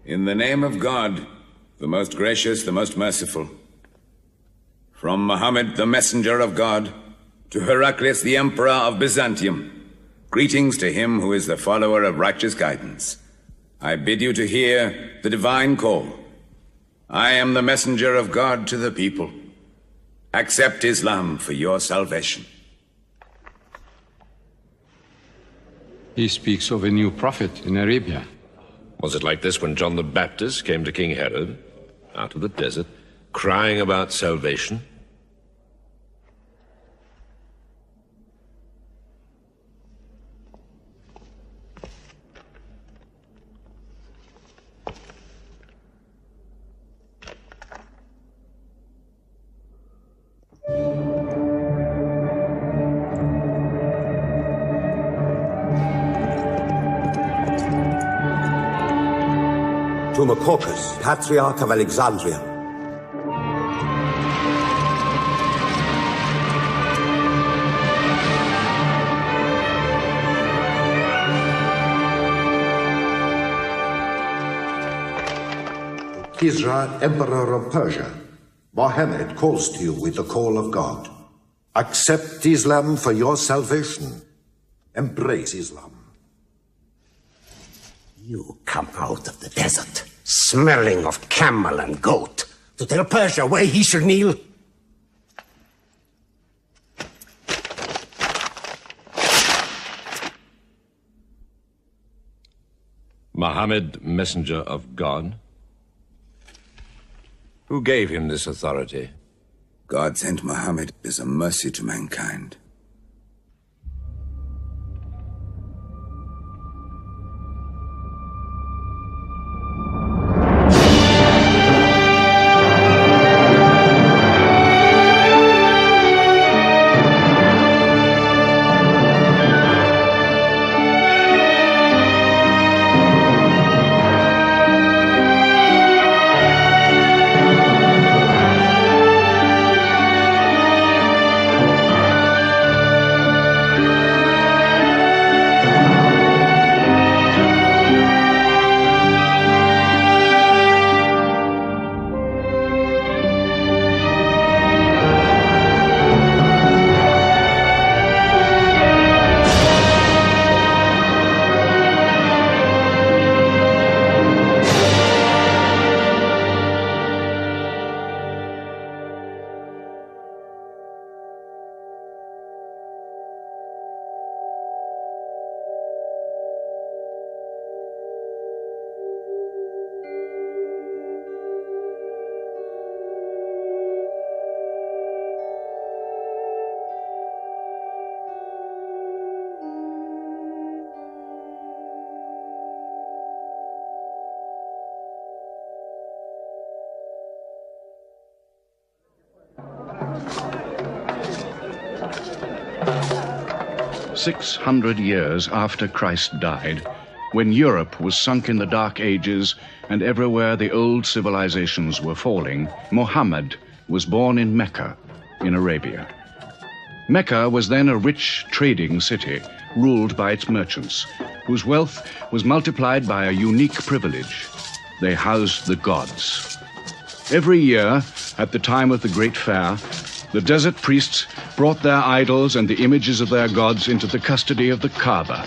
In the name of God, the most gracious, the most merciful, from Muhammad, the messenger of God, to Heraclius, the emperor of Byzantium, greetings to him who is the follower of righteous guidance. I bid you to hear the divine call. I am the messenger of God to the people. Accept Islam for your salvation. He speaks of a new prophet in Arabia. Was it like this when John the Baptist came to King Herod, out of the desert, crying about salvation? To Macaucus, Patriarch of Alexandria. Kisra, Emperor of Persia, Mohammed calls to you with the call of God. Accept Islam for your salvation. Embrace Islam. You come out of the desert, smelling of camel and goat, to tell Persia where he should kneel? Muhammad, messenger of God? Who gave him this authority? God sent Muhammad as a mercy to mankind. "600 years after Christ died, when Europe was sunk in the Dark Ages and everywhere the old civilizations were falling, Muhammad was born in Mecca, in Arabia. Mecca was then a rich trading city, ruled by its merchants, whose wealth was multiplied by a unique privilege. They housed the gods. Every year, at the time of the great fair, the desert priests brought their idols and the images of their gods into the custody of the Kaaba.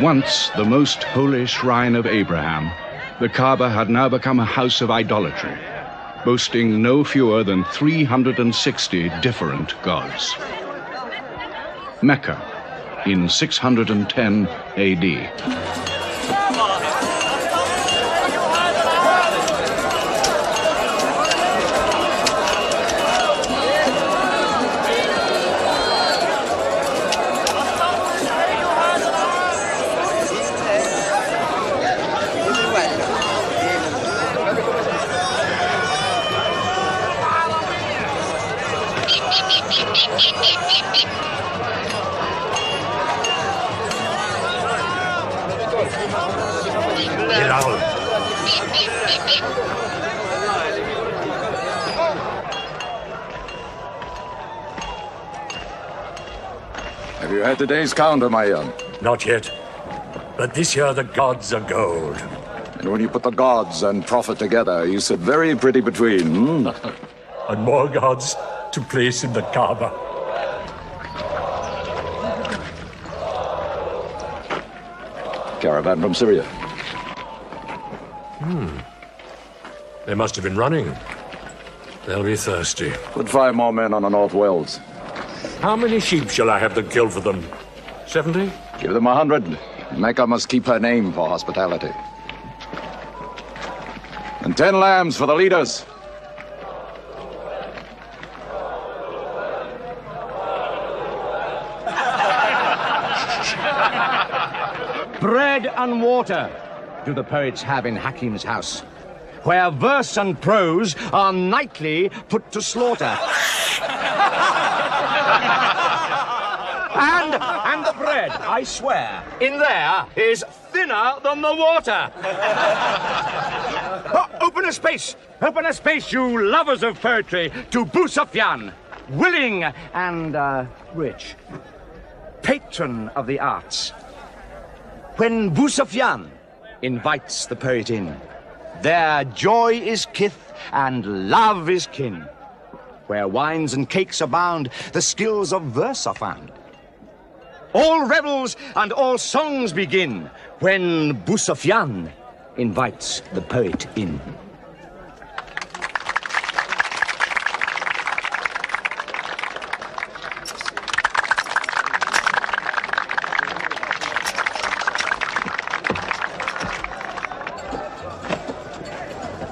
Once the most holy shrine of Abraham, the Kaaba had now become a house of idolatry, boasting no fewer than 360 different gods. Mecca, in 610 AD. Have you had today's counter, my young? Not yet. But this year the gods are gold. And when you put the gods and profit together, you sit very pretty between, And more gods to place in the Kaaba. Caravan from Syria. They must have been running. They'll be thirsty. Put 5 more men on the North Wells. How many sheep shall I have them kill for them? 70? Give them 100. Mecca must keep her name for hospitality. And 10 lambs for the leaders. Bread and water do the poets have in Hakim's house, where verse and prose are nightly put to slaughter. And the bread, I swear, in there is thinner than the water. Open a space, you lovers of poetry, to Abu Sufyan, willing and rich, patron of the arts. When Abu Sufyan invites the poet in, there joy is kith and love is kin. Where wines and cakes abound, the skills of verse are found. All revels and all songs begin when Abu Sufyan invites the poet in.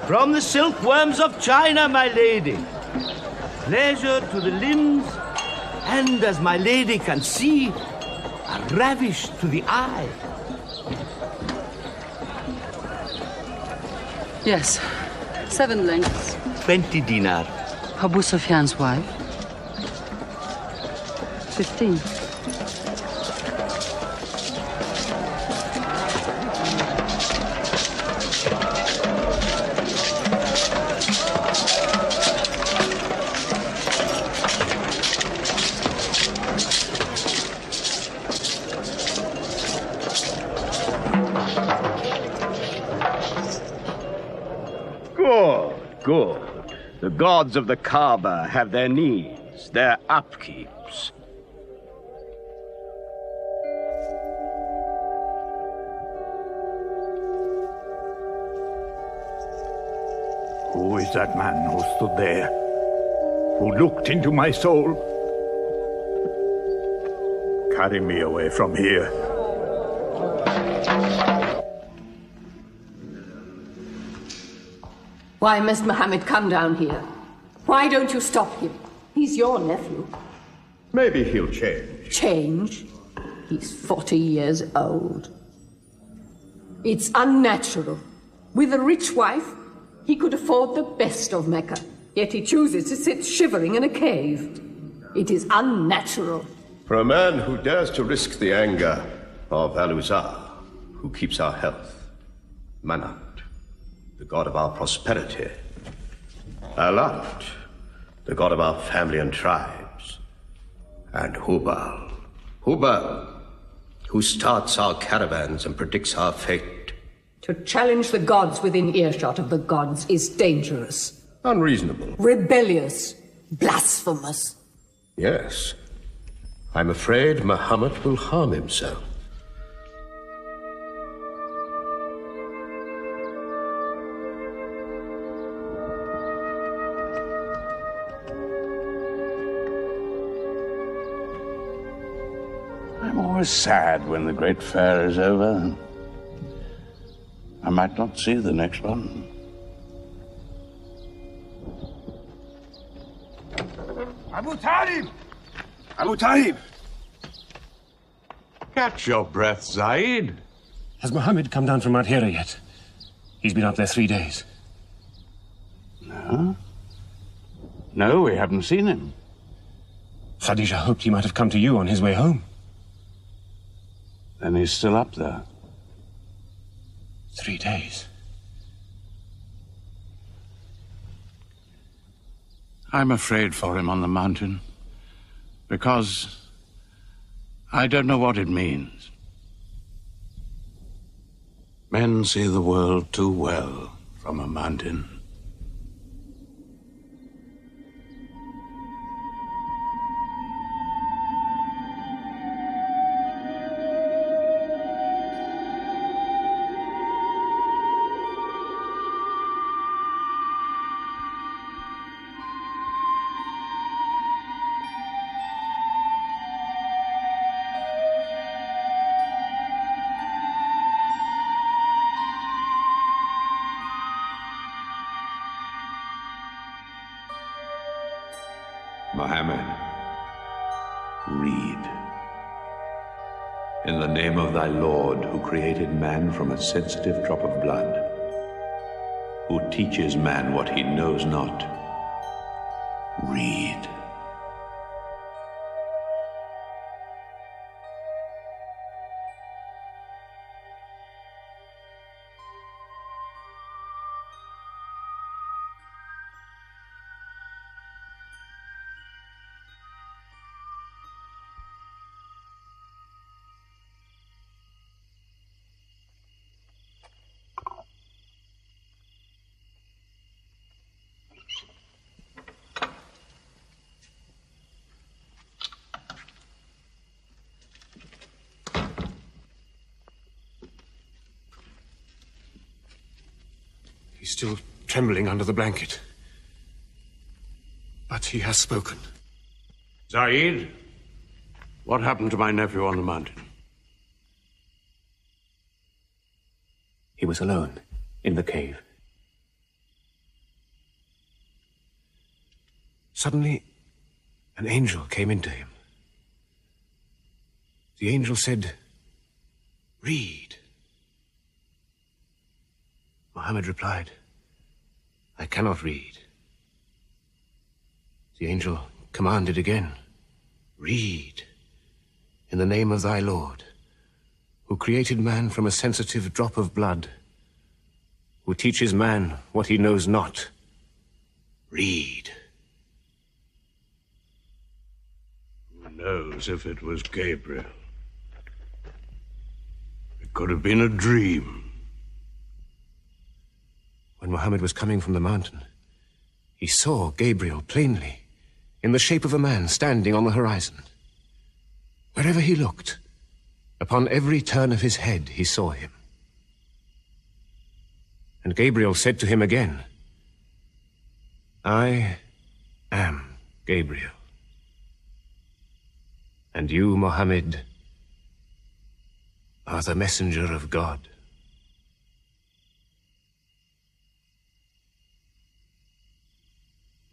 From the silkworms of China, my lady. Pleasure to the limbs, and as my lady can see, a ravish to the eye. Yes, 7 lengths. 20 dinar. Abu Sufyan's wife. 15. Good. The gods of the Kaaba have their needs, their upkeeps. Who is that man who stood there? Who looked into my soul? Carry me away from here. Why must Muhammad come down here? Why don't you stop him? He's your nephew. Maybe he'll change. Change? He's 40 years old. It's unnatural. With a rich wife, he could afford the best of Mecca. Yet he chooses to sit shivering in a cave. It is unnatural. For a man who dares to risk the anger of Al-Uzza, who keeps our health, Manat, the god of our prosperity, Alat, the god of our family and tribes, and Hubal, who starts our caravans and predicts our fate. To challenge the gods within earshot of the gods is dangerous. Unreasonable. Rebellious. Blasphemous. Yes. I'm afraid Muhammad will harm himself. I'm always sad when the great fair is over. I might not see the next one. Abu Talib! Abu Talib! Catch your breath, Zaid. Has Mohammed come down from Mount Hira yet? He's been out there 3 days. No? No, we haven't seen him. Khadija hoped he might have come to you on his way home. Then he's still up there. 3 days. I'm afraid for him on the mountain, because I don't know what it means. Men see the world too well from a mountain. Mohammed, read. In the name of thy Lord, who created man from a sensitive drop of blood, who teaches man what he knows not, read. He's still trembling under the blanket. But he has spoken. Zaid, what happened to my nephew on the mountain? He was alone in the cave. Suddenly, an angel came into him. The angel said, "Read." Muhammad replied, "I cannot read." The angel commanded again, "Read, in the name of thy Lord, who created man from a sensitive drop of blood, who teaches man what he knows not. Read." Who knows if it was Gabriel? It could have been a dream. When Muhammad was coming from the mountain, he saw Gabriel plainly, in the shape of a man standing on the horizon. Wherever he looked, upon every turn of his head, he saw him. And Gabriel said to him again, "I am Gabriel. And you, Muhammad, are the messenger of God."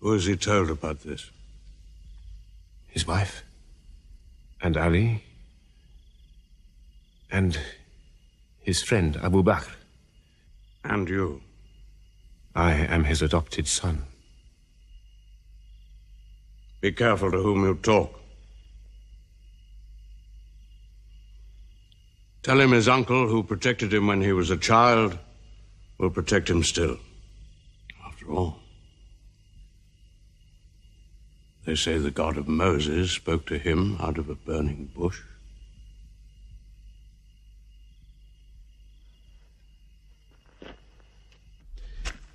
Who has he told about this? his wife, and Ali, and his friend Abu Bakr. And you? I am his adopted son. Be careful to whom you talk. Tell him his uncle, who protected him when he was a child, will protect him still. After all, they say the God of Moses spoke to him out of a burning bush.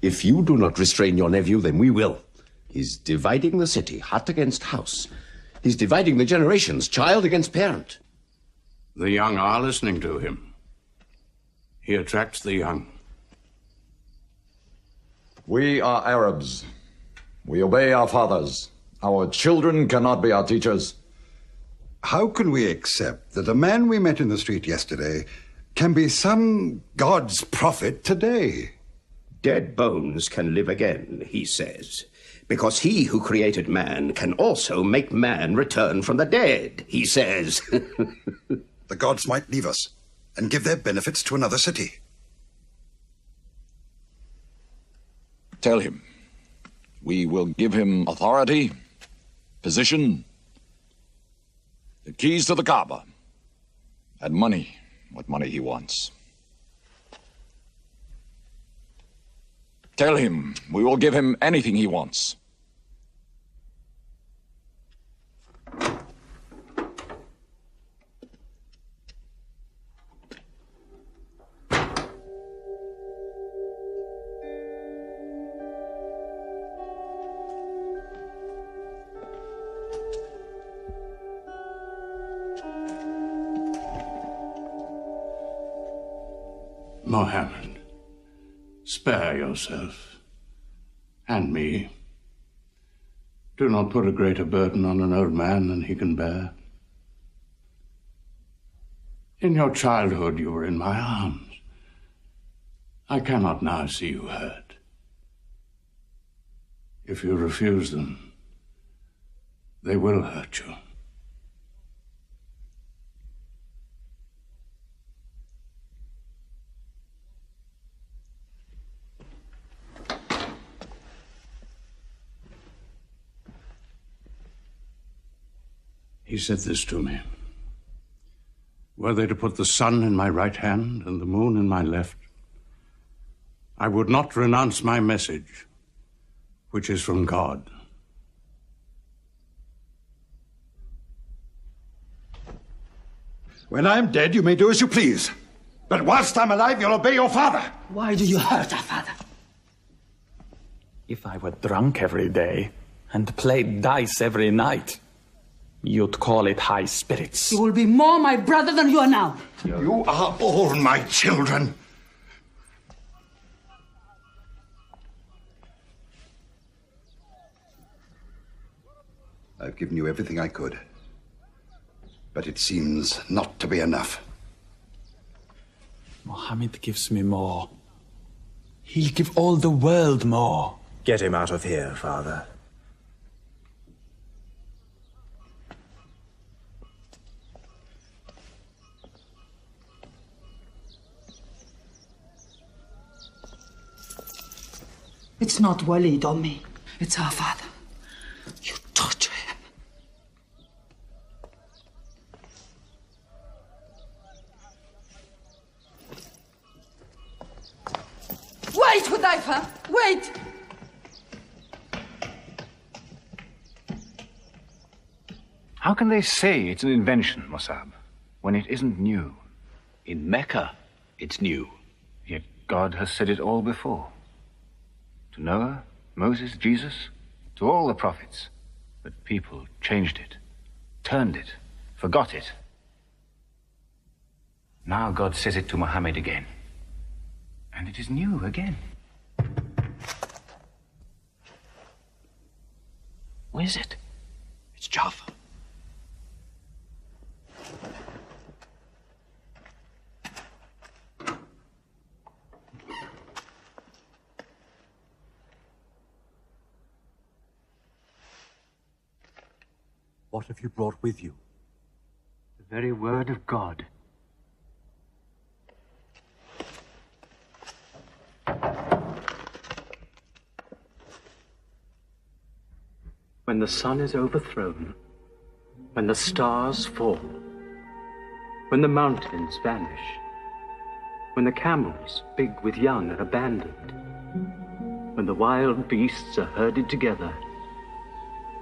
If you do not restrain your nephew, then we will. He's dividing the city, hut against house. He's dividing the generations, child against parent. The young are listening to him. He attracts the young. We are Arabs. We obey our fathers. Our children cannot be our teachers. How can we accept that the man we met in the street yesterday can be some God's prophet today? Dead bones can live again, he says, because he who created man can also make man return from the dead, he says. The gods might leave us and give their benefits to another city. Tell him. We will give him authority, position, the keys to the Kaaba, and money, what money he wants. Tell him we will give him anything he wants. Mohammed, spare yourself, and me. Do not put a greater burden on an old man than he can bear. In your childhood, you were in my arms. I cannot now see you hurt. If you refuse them, they will hurt you. He said this to me. Were they to put the sun in my right hand and the moon in my left, I would not renounce my message, which is from God. When I am dead, you may do as you please. But whilst I'm alive, you'll obey your father. Why do you hurt our father? If I were drunk every day and played dice every night, you'd call it high spirits. You will be more my brother than you are now. You are all my children. I've given you everything I could. But it seems not to be enough. Mohammed gives me more. He'll give all the world more. Get him out of here, Father. It's not Walid or me. It's our father. You torture him. Wait, Hudayfa! Wait! How can they say it's an invention, Musab, when it isn't new? In Mecca, it's new. Yet God has said it all before. To Noah, Moses, Jesus, to all the prophets. But people changed it, turned it, forgot it. Now God says it to Muhammad again. And it is new again. Who is it? It's Jaffa. What have you brought with you? The very word of God. When the sun is overthrown, when the stars fall, when the mountains vanish, when the camels, big with young, are abandoned, when the wild beasts are herded together,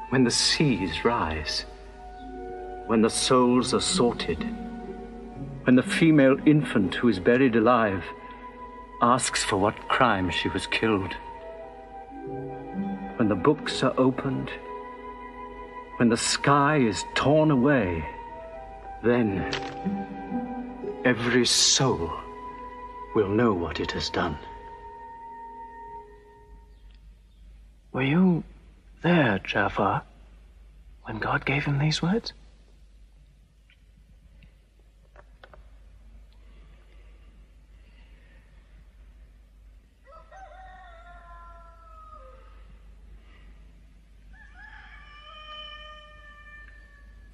when the seas rise, when the souls are sorted, when the female infant who is buried alive asks for what crime she was killed, when the books are opened, when the sky is torn away, then every soul will know what it has done. Were you there, Jafar, when God gave him these words?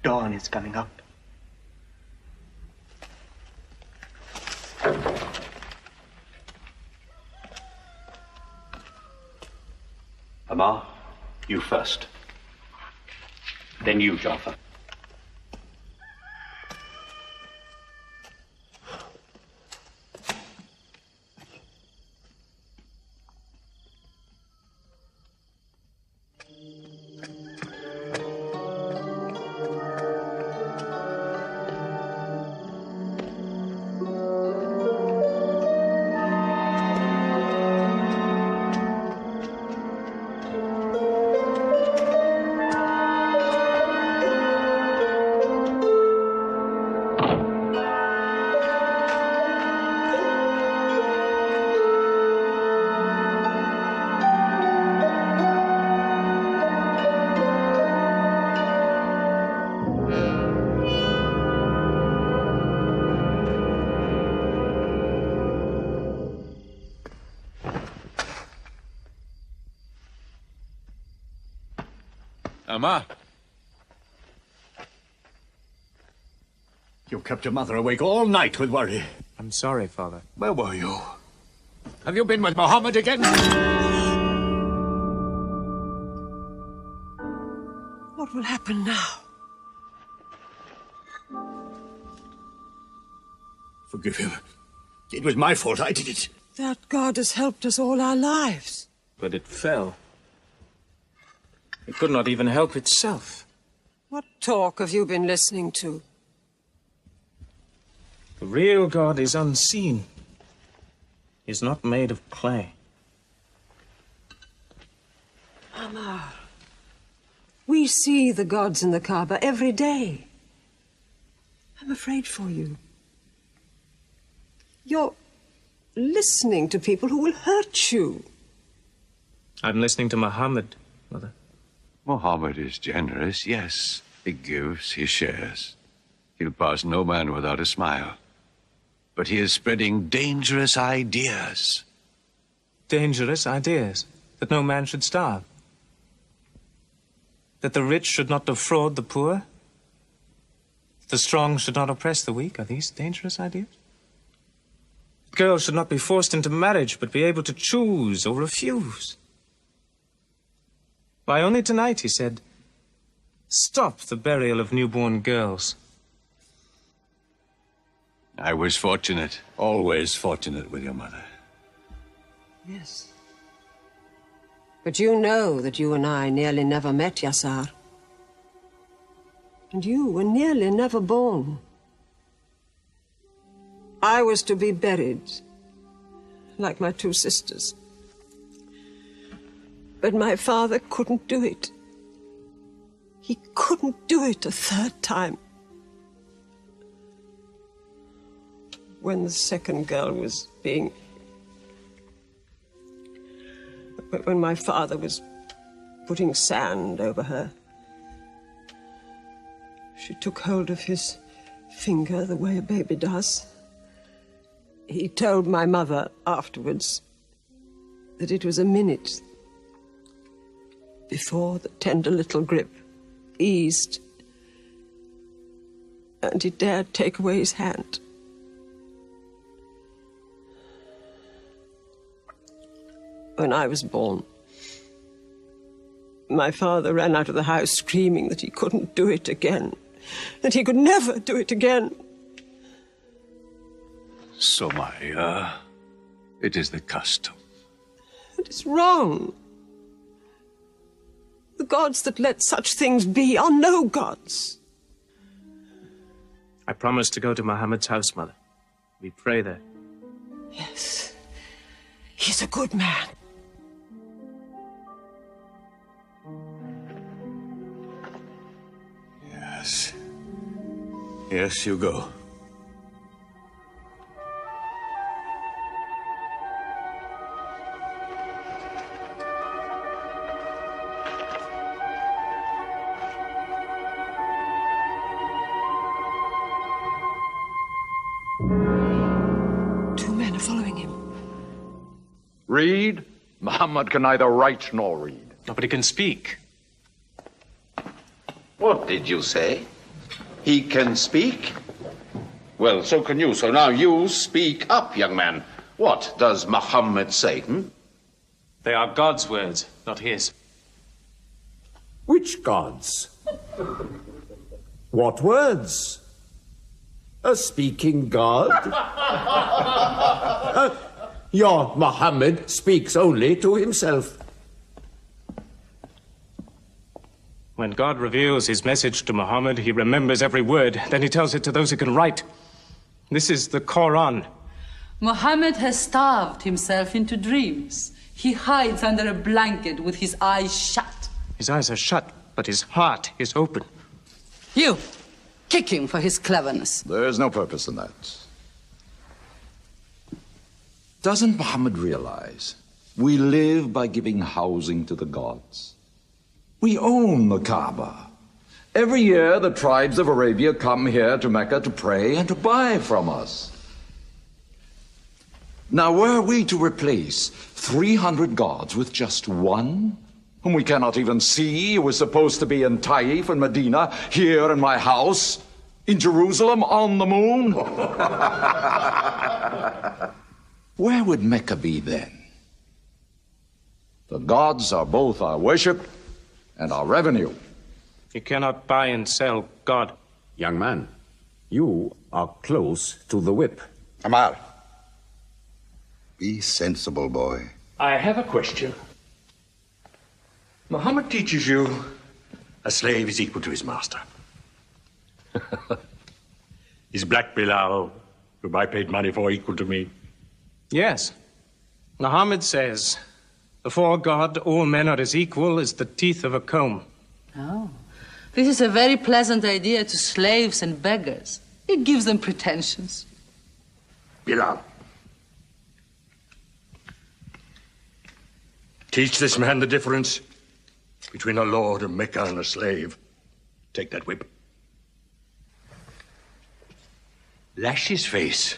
Dawn is coming up. Amar, you first. Then you, Jafar. Amar. You kept your mother awake all night with worry. I'm sorry, Father. Where were you? Have you been with Mohammed again? What will happen now? Forgive him. It was my fault. I did it. That God has helped us all our lives. But it fell. It could not even help itself. What talk have you been listening to? The real God is unseen. He is not made of clay. Amar, we see the gods in the Kaaba every day. I'm afraid for you. You're listening to people who will hurt you. I'm listening to Muhammad, Mother. Muhammad is generous, yes. He gives, he shares. He'll pass no man without a smile. But he is spreading dangerous ideas. Dangerous ideas? That no man should starve? That the rich should not defraud the poor? That the strong should not oppress the weak? Are these dangerous ideas? Girls should not be forced into marriage, but be able to choose or refuse. Why, only tonight he said, "Stop the burial of newborn girls." I was fortunate, always fortunate with your mother. Yes. But you know that you and I nearly never met, Yassar. And you were nearly never born. I was to be buried, like my two sisters. But my father couldn't do it. He couldn't do it a third time. When the second girl was being... When my father was putting sand over her, she took hold of his finger the way a baby does. He told my mother afterwards that it was a minute before the tender little grip eased and he dared take away his hand. When I was born, my father ran out of the house screaming that he couldn't do it again, that he could never do it again. So, it is the custom. It is wrong. The gods that let such things be are no gods. I promised to go to Muhammad's house, Mother. We pray there. Yes. He's a good man. Yes. Yes, you go. Read? Muhammad can neither write nor read. Nobody can speak. What did you say? He can speak? Well, so can you. So now you speak up, young man. What does Muhammad say? They are God's words, not his. Which gods? What words? A speaking God? Your Muhammad speaks only to himself. When God reveals his message to Muhammad, he remembers every word. Then he tells it to those who can write. This is the Quran. Muhammad has starved himself into dreams. He hides under a blanket with his eyes shut. His eyes are shut, but his heart is open. You, kick him for his cleverness. There is no purpose in that. Doesn't Muhammad realize we live by giving housing to the gods? We own the Kaaba. Every year the tribes of Arabia come here to Mecca to pray and to buy from us. Now, were we to replace 300 gods with just one, whom we cannot even see, who is supposed to be in Taif and Medina, here in my house, in Jerusalem, on the moon? Where would Mecca be then? The gods are both our worship and our revenue. You cannot buy and sell God. Young man, you are close to the whip. Amar. Be sensible, boy. I have a question. Muhammad teaches you a slave is equal to his master. Is Black Bilal, whom I paid money for, equal to me? Yes. Muhammad says, before God, all men are as equal as the teeth of a comb. Oh, this is a very pleasant idea to slaves and beggars. It gives them pretensions. Bilal. Teach this man the difference between a lord of Mecca and a slave. Take that whip. Lash his face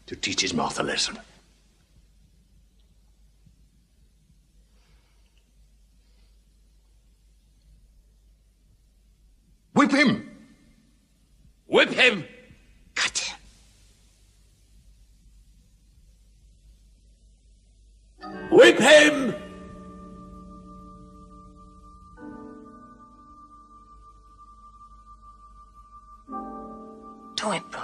to teach his mouth a lesson. Whip him! Whip him! Cut him! Whip him! Do it, bro.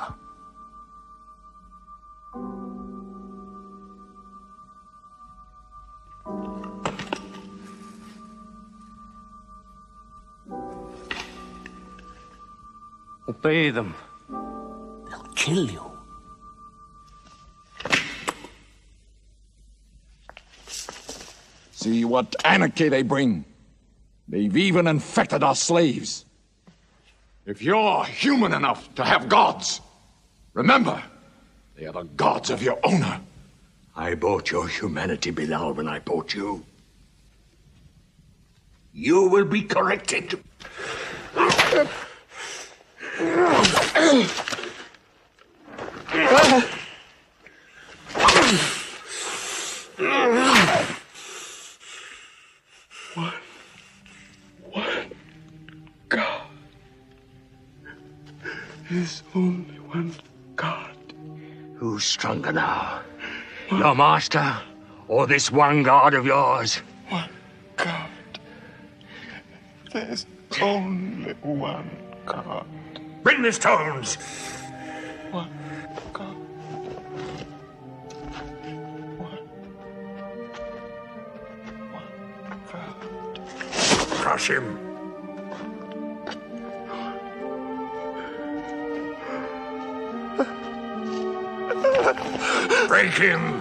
Obey them. They'll kill you. See what anarchy they bring. They've even infected our slaves. If you're human enough to have gods, remember, they are the gods of your owner. I bought your humanity, Bilal, when I bought you. You will be corrected. There's only one God. Who's stronger now? Your master or this one God of yours? One God. There's only one God. Bring the stones! One God. One God. Crush him. Break him.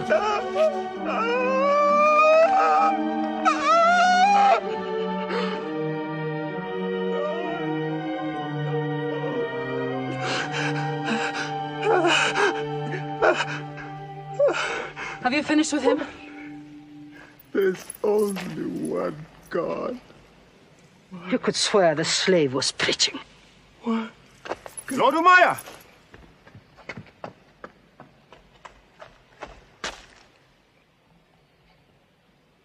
Have you finished with him? There's only one God. You could swear the slave was preaching. What? Lord Umayya!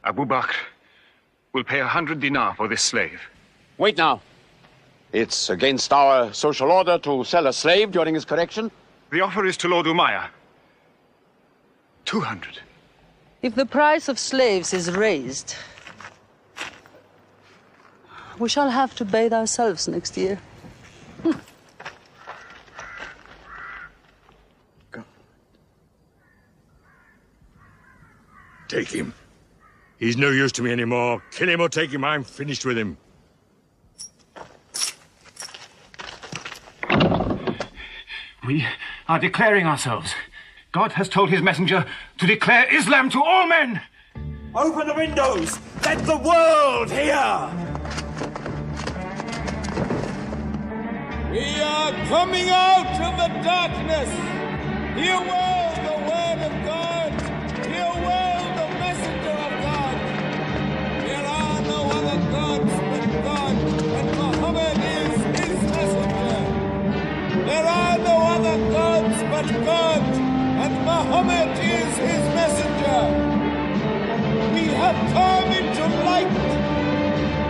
Abu Bakr will pay 100 dinar for this slave. Wait now. It's against our social order to sell a slave during his correction. The offer is to Lord Umayya. 200. If the price of slaves is raised, we shall have to bathe ourselves next year. Take him. He's no use to me anymore. Kill him or take him. I'm finished with him. We are declaring ourselves. God has told his messenger to declare Islam to all men. Open the windows! Let the world hear! We are coming out of the darkness. Hear well the word of God. Hear well the messenger of God. There are no other gods but God, and Muhammad is his messenger. There are no other gods but God, and Muhammad is his messenger. We have come into light.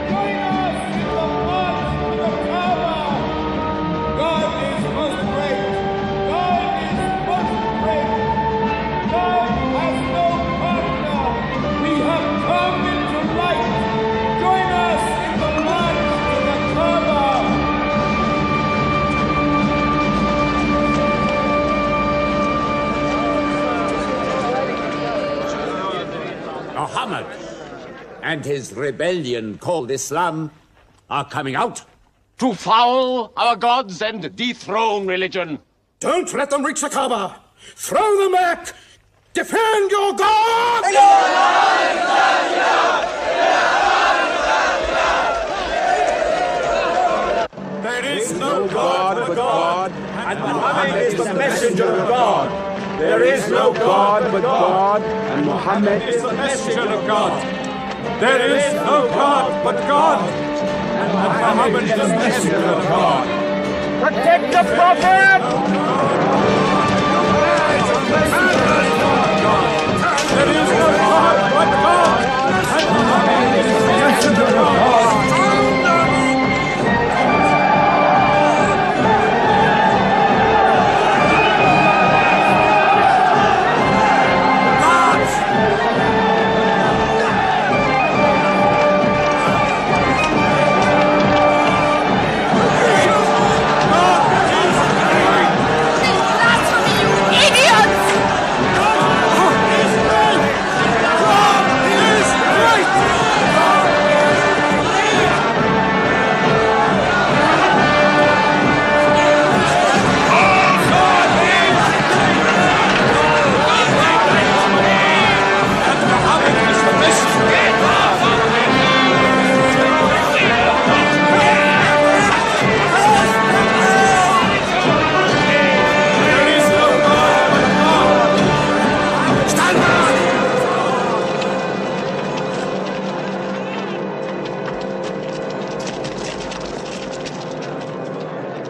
Join us in the march to the Kaaba. God is most great. God is most great. God has no partner. We have come into light. Join us in the march to the Kaaba. Muhammad and his rebellion called Islam are coming out to foul our gods and dethrone religion. Don't let them reach the Kaaba. Throw them back. Defend your God. There is no God but God, and Muhammad is the messenger of God. There is no God but God, and Muhammad is the messenger of God. There is no God but God, and Muhammad is the messenger of God. Protect the Prophet! There is no God but God, and Muhammad is the messenger of God.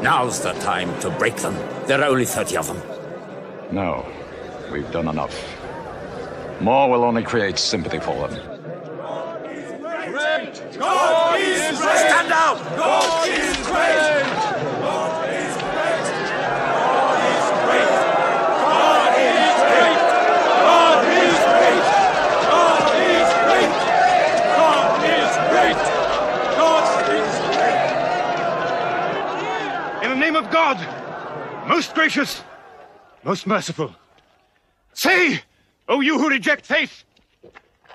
Now's the time to break them. There are only 30 of them. No, we've done enough. More will only create sympathy for them. God is great! Stand down! God is great! God is great! name of God, most gracious, most merciful, say, O you who reject faith,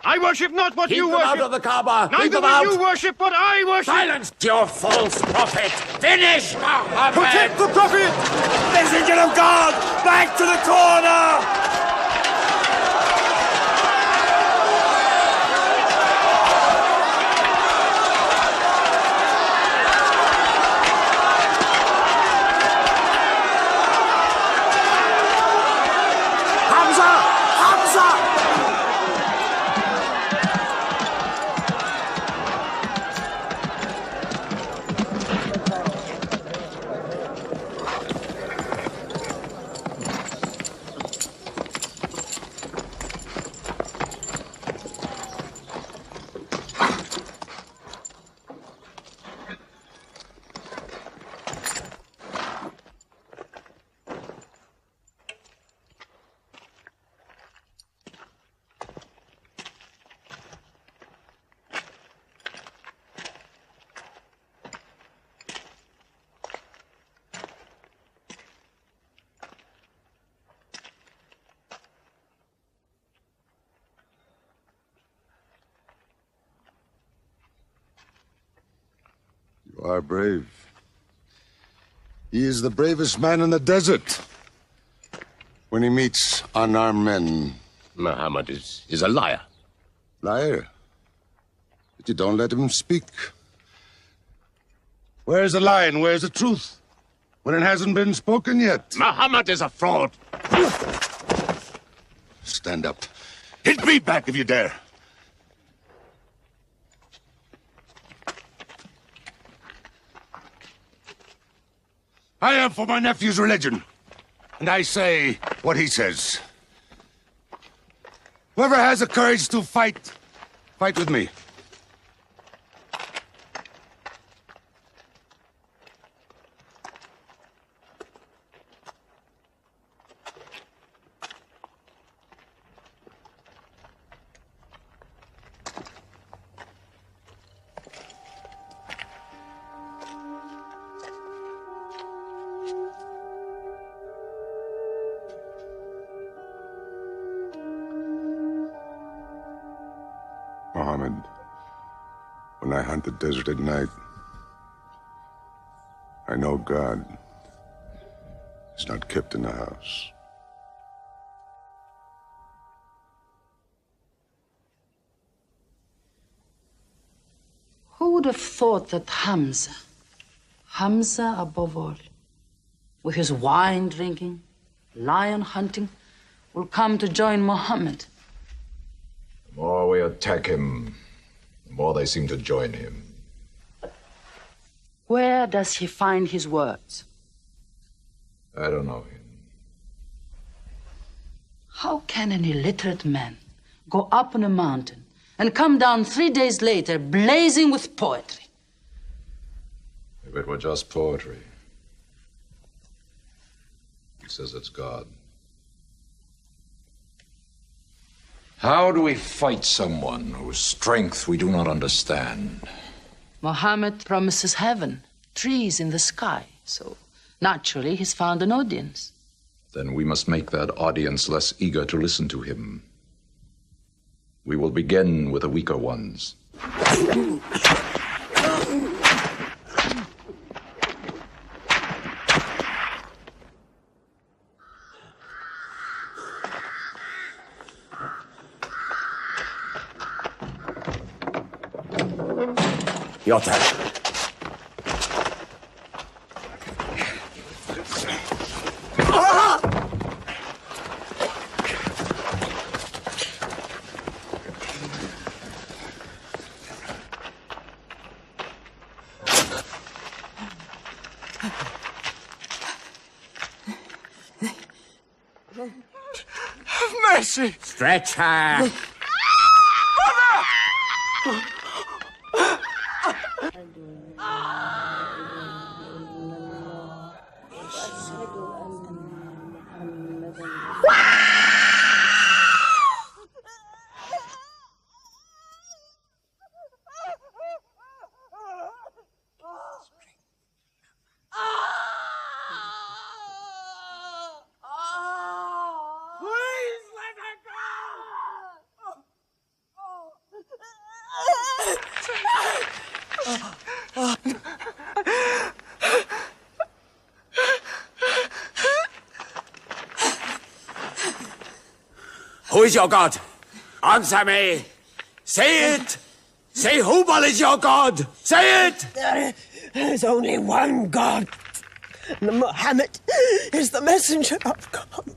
I worship not what you Keep them worship. out of the Kaaba. Keep Neither them will out. you worship what I worship. Silence your false prophet. Finish, Muhammad. Protect the prophet. Messenger of God, back to the corner. You are brave. He is the bravest man in the desert. When he meets unarmed men. Muhammad is a liar. Liar? But you don't let him speak. Where's the lie and where's the truth? When it hasn't been spoken yet. Muhammad is a fraud. Stand up. Hit me back if you dare. I am for my nephew's religion, and I say what he says. Whoever has the courage to fight, fight with me. Muhammad, when I hunt the desert at night, I know God is not kept in the house. Who would have thought that Hamza above all, with his wine drinking, lion hunting, will come to join Muhammad? The more we attack him, the more they seem to join him. Where does he find his words? I don't know him. How can an illiterate man go up on a mountain and come down 3 days later blazing with poetry? If it were just poetry. He says it's God. How do we fight someone whose strength we do not understand? Muhammad promises heaven, trees in the sky, so naturally he's found an audience. Then we must make that audience less eager to listen to him. We will begin with the weaker ones. Your turn. Have mercy! Stretch her. Who is your god? Answer me. Say it. Say Hubal is your god. Say it. There is only one God. And Muhammad is the messenger of God.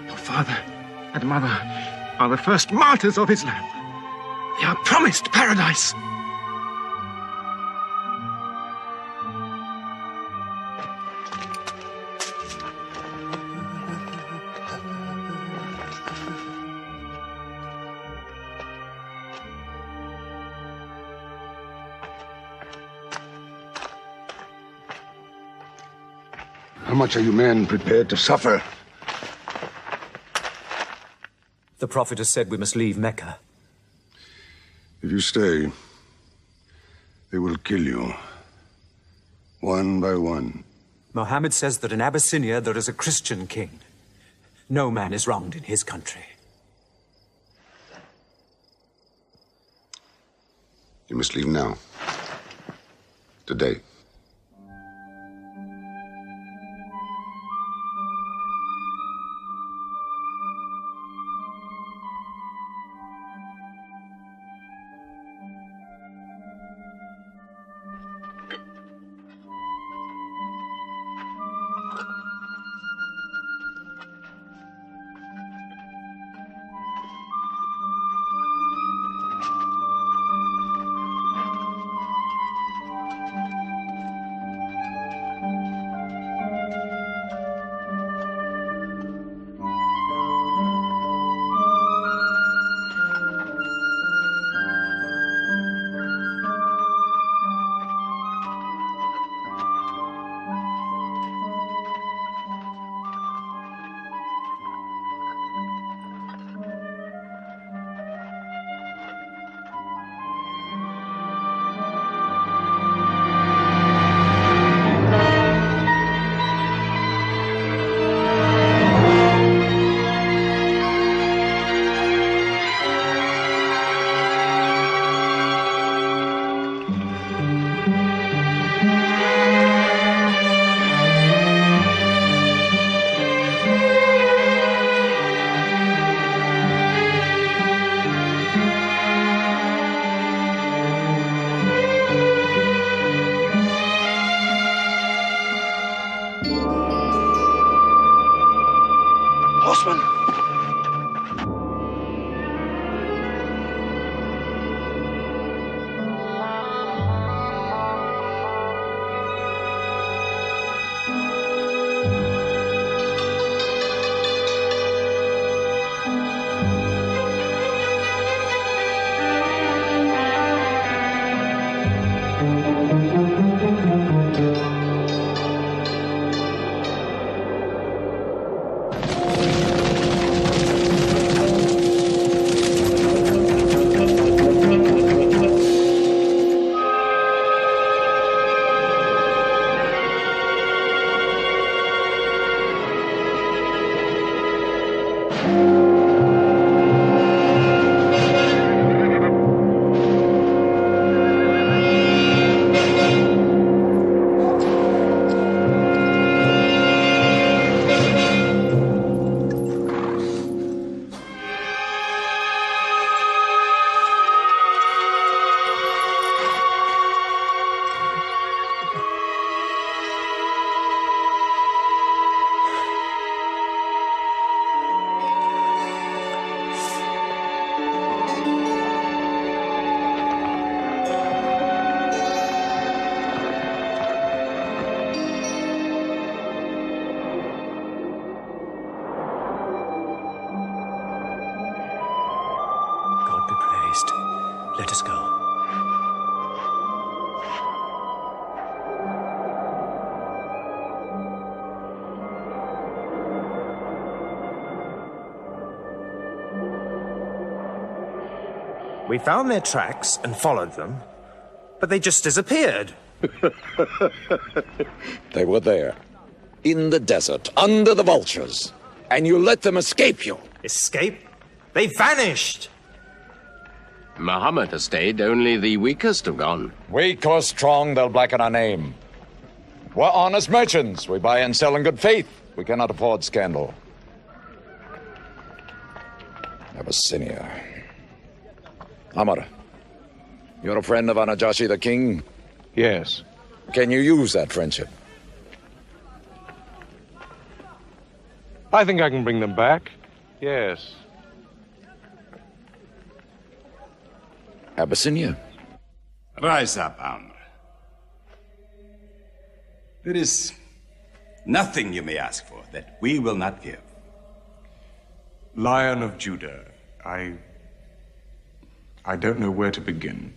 Your father and mother are the first martyrs of Islam. They are promised paradise. How much are you men prepared to suffer? The Prophet has said we must leave Mecca. If you stay, they will kill you. One by one. Mohammed says that in Abyssinia there is a Christian king. No man is wronged in his country. You must leave now. Today. Horseman! Let us go. We found their tracks and followed them, but they just disappeared. They were there, in the desert, under the vultures, and you let them escape you. Escape? They vanished! Muhammad has stayed, only the weakest have gone. Weak or strong, they'll blacken our name. We're honest merchants. We buy and sell in good faith. We cannot afford scandal. Abyssinia. Amr, you're a friend of Anajashi the king? Yes. Can you use that friendship? I think I can bring them back. Yes. Abyssinia. Rise up, Amr. There is nothing you may ask for that we will not give. Lion of Judah, I don't know where to begin.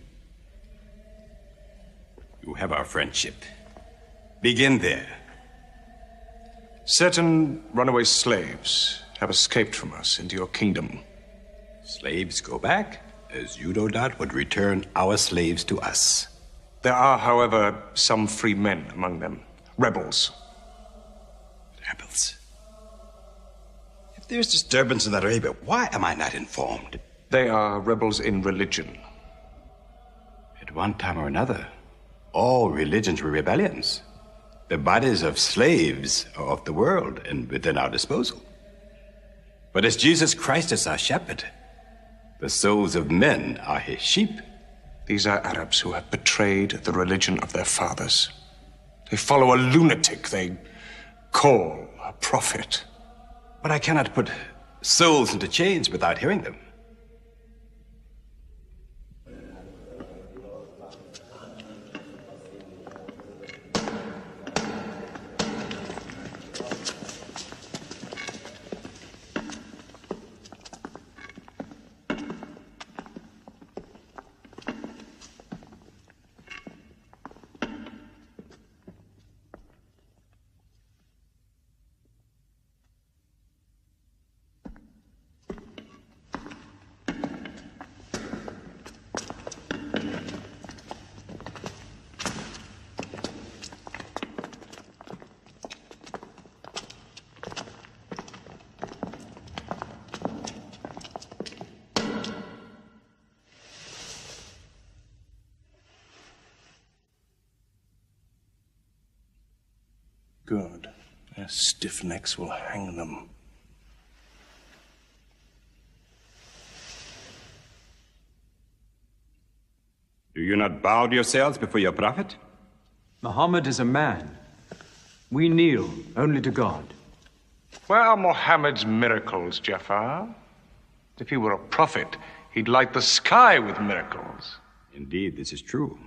You have our friendship. Begin there. Certain runaway slaves have escaped from us into your kingdom. Slaves go back, as you no doubt would return our slaves to us. There are, however, some free men among them. Rebels. Rebels? If there's disturbance in Arabia, why am I not informed? They are rebels in religion. At one time or another, all religions were rebellions. The bodies of slaves are of the world and within our disposal. But as Jesus Christ is our shepherd, the souls of men are his sheep. These are Arabs who have betrayed the religion of their fathers. They follow a lunatic they call a prophet. But I cannot put souls into chains without hearing them. Good. Their stiff necks will hang them. Do you not bow yourselves before your prophet? Muhammad is a man. We kneel only to God. Where are Mohammed's miracles, Jafar? If he were a prophet, he'd light the sky with miracles. Indeed, this is true.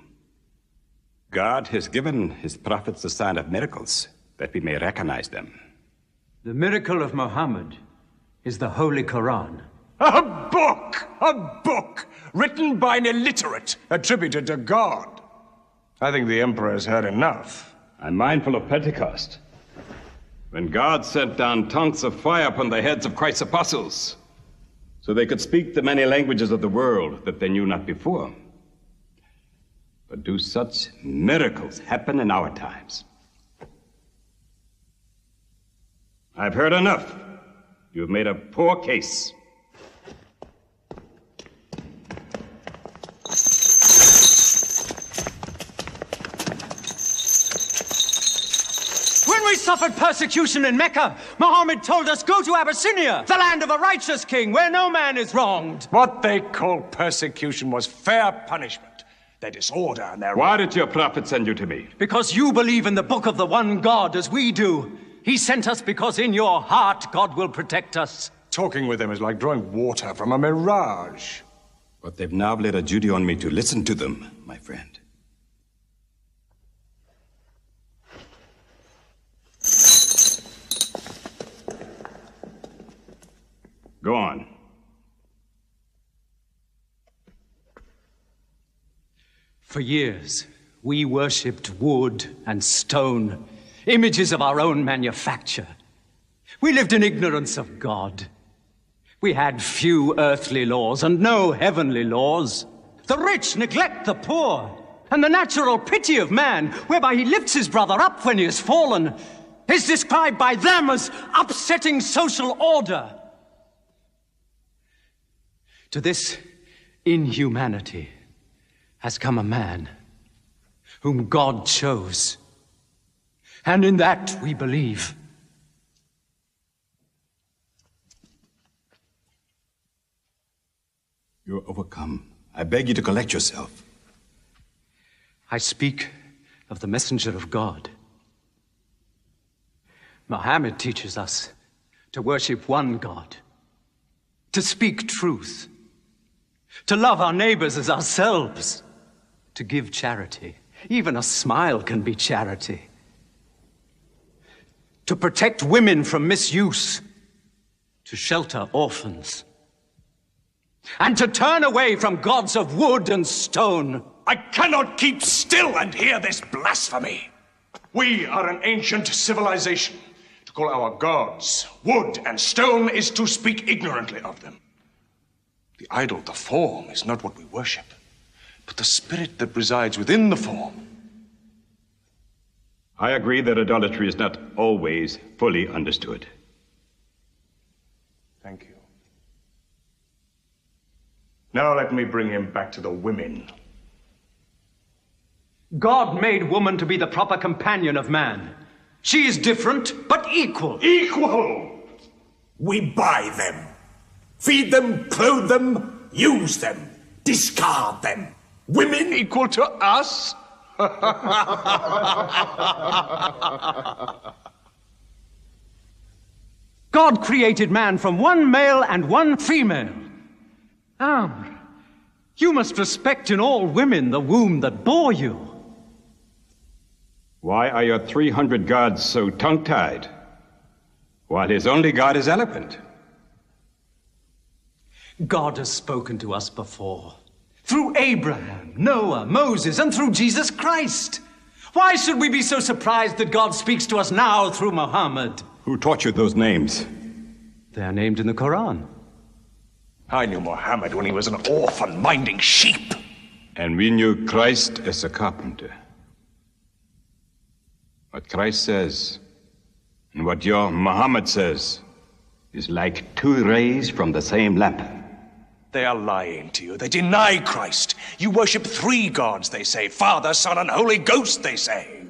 God has given his prophets the sign of miracles, that we may recognize them. The miracle of Muhammad is the Holy Quran. A book written by an illiterate, attributed to God. I think the emperor has had enough. I'm mindful of Pentecost, when God sent down tongues of fire upon the heads of Christ's apostles, so they could speak the many languages of the world that they knew not before. But do such miracles happen in our times? I've heard enough. You've made a poor case. When we suffered persecution in Mecca, Muhammad told us, go to Abyssinia, the land of a righteous king, where no man is wronged. What they called persecution was fair punishment. Their disorder and their... Why did your prophet send you to me? Because you believe in the book of the one God as we do. He sent us because in your heart God will protect us. Talking with them is like drawing water from a mirage. But they've now laid a duty on me to listen to them, my friend. Go on. For years, we worshipped wood and stone, images of our own manufacture. We lived in ignorance of God. We had few earthly laws and no heavenly laws. The rich neglect the poor, and the natural pity of man, whereby he lifts his brother up when he has fallen, is described by them as upsetting social order. To this inhumanity has come a man whom God chose, and in that we believe. You're overcome. I beg you to collect yourself. I speak of the messenger of God. Muhammad teaches us to worship one God, to speak truth, to love our neighbors as ourselves, to give charity. Even a smile can be charity. To protect women from misuse, to shelter orphans, and to turn away from gods of wood and stone. I cannot keep still and hear this blasphemy. We are an ancient civilization. To call our gods wood and stone is to speak ignorantly of them. The idol, the form, is not what we worship, but the spirit that resides within the form. I agree that idolatry is not always fully understood. Thank you. Now let me bring him back to the women. God made woman to be the proper companion of man. She is different, but equal. Equal! We buy them. Feed them, clothe them, use them, discard them. Women equal to us? God created man from one male and one female. Amr, you must respect in all women the womb that bore you. Why are your 300 gods so tongue-tied, while his only god is eloquent? God has spoken to us before, through Abraham, Noah, Moses, and through Jesus Christ. Why should we be so surprised that God speaks to us now through Muhammad? Who taught you those names? They are named in the Quran. I knew Muhammad when he was an orphan minding sheep. And we knew Christ as a carpenter. What Christ says and what your Muhammad says is like two rays from the same lamp. They are lying to you. They deny Christ. You worship 3 gods, they say. Father, Son, and Holy Ghost, they say.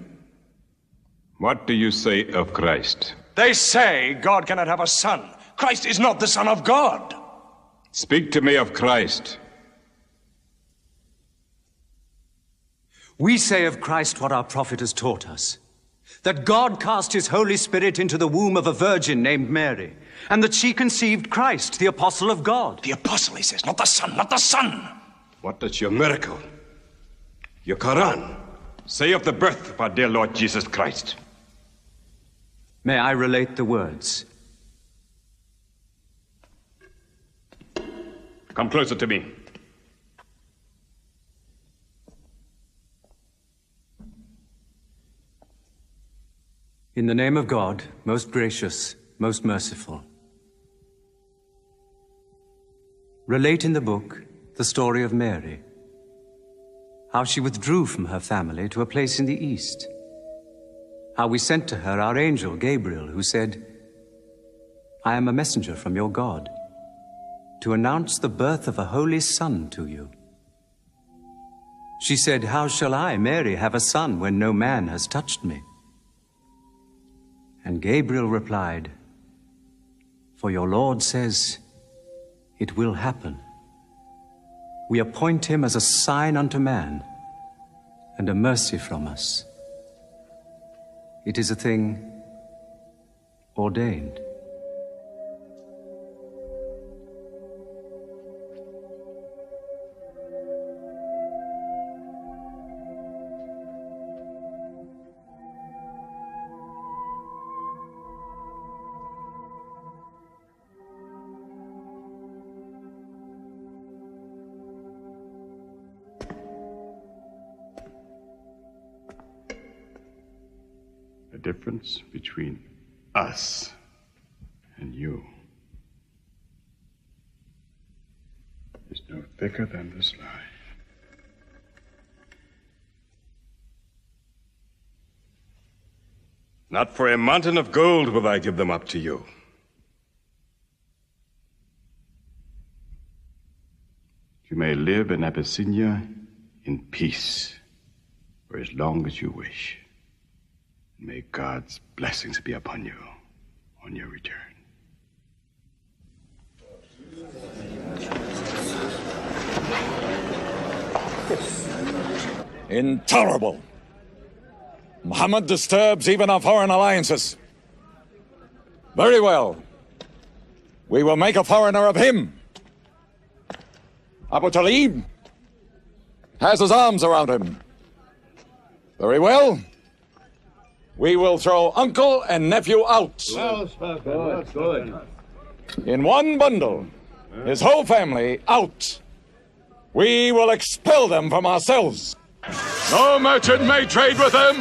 What do you say of Christ? They say God cannot have a son. Christ is not the Son of God. Speak to me of Christ. We say of Christ what our prophet has taught us. That God cast his Holy Spirit into the womb of a virgin named Mary, and that she conceived Christ, the apostle of God. The apostle, he says, not the Son, not the Son. What does your miracle, your Quran, say of the birth of our dear Lord Jesus Christ? May I relate the words? Come closer to me. In the name of God, most gracious, most merciful. Relate in the book the story of Mary, how she withdrew from her family to a place in the east, how we sent to her our angel Gabriel, who said, I am a messenger from your God to announce the birth of a holy son to you. She said, how shall I, Mary, have a son when no man has touched me? And Gabriel replied, for your Lord says, it will happen. We appoint him as a sign unto man and a mercy from us. It is a thing ordained. The difference between us and you is no thicker than this lie. Not for a mountain of gold will I give them up to you. You may live in Abyssinia in peace for as long as you wish. May God's blessings be upon you on your return. Intolerable! Muhammad disturbs even our foreign alliances. Very well. We will make a foreigner of him. Abu Talib has his arms around him. Very well. We will throw uncle and nephew out. Good. In one bundle. His whole family out. We will expel them from ourselves. No merchant may trade with them.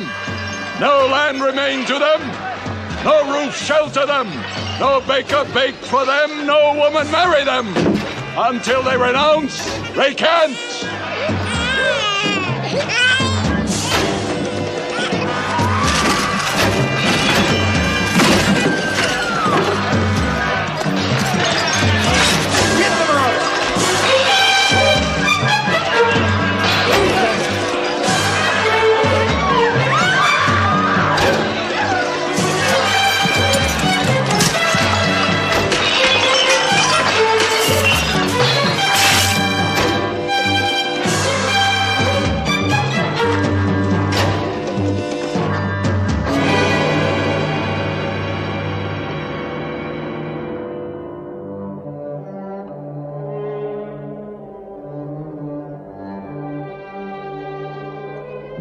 No land remain to them. No roof shelter them. No baker bake for them. No woman marry them. Until they renounce, recant.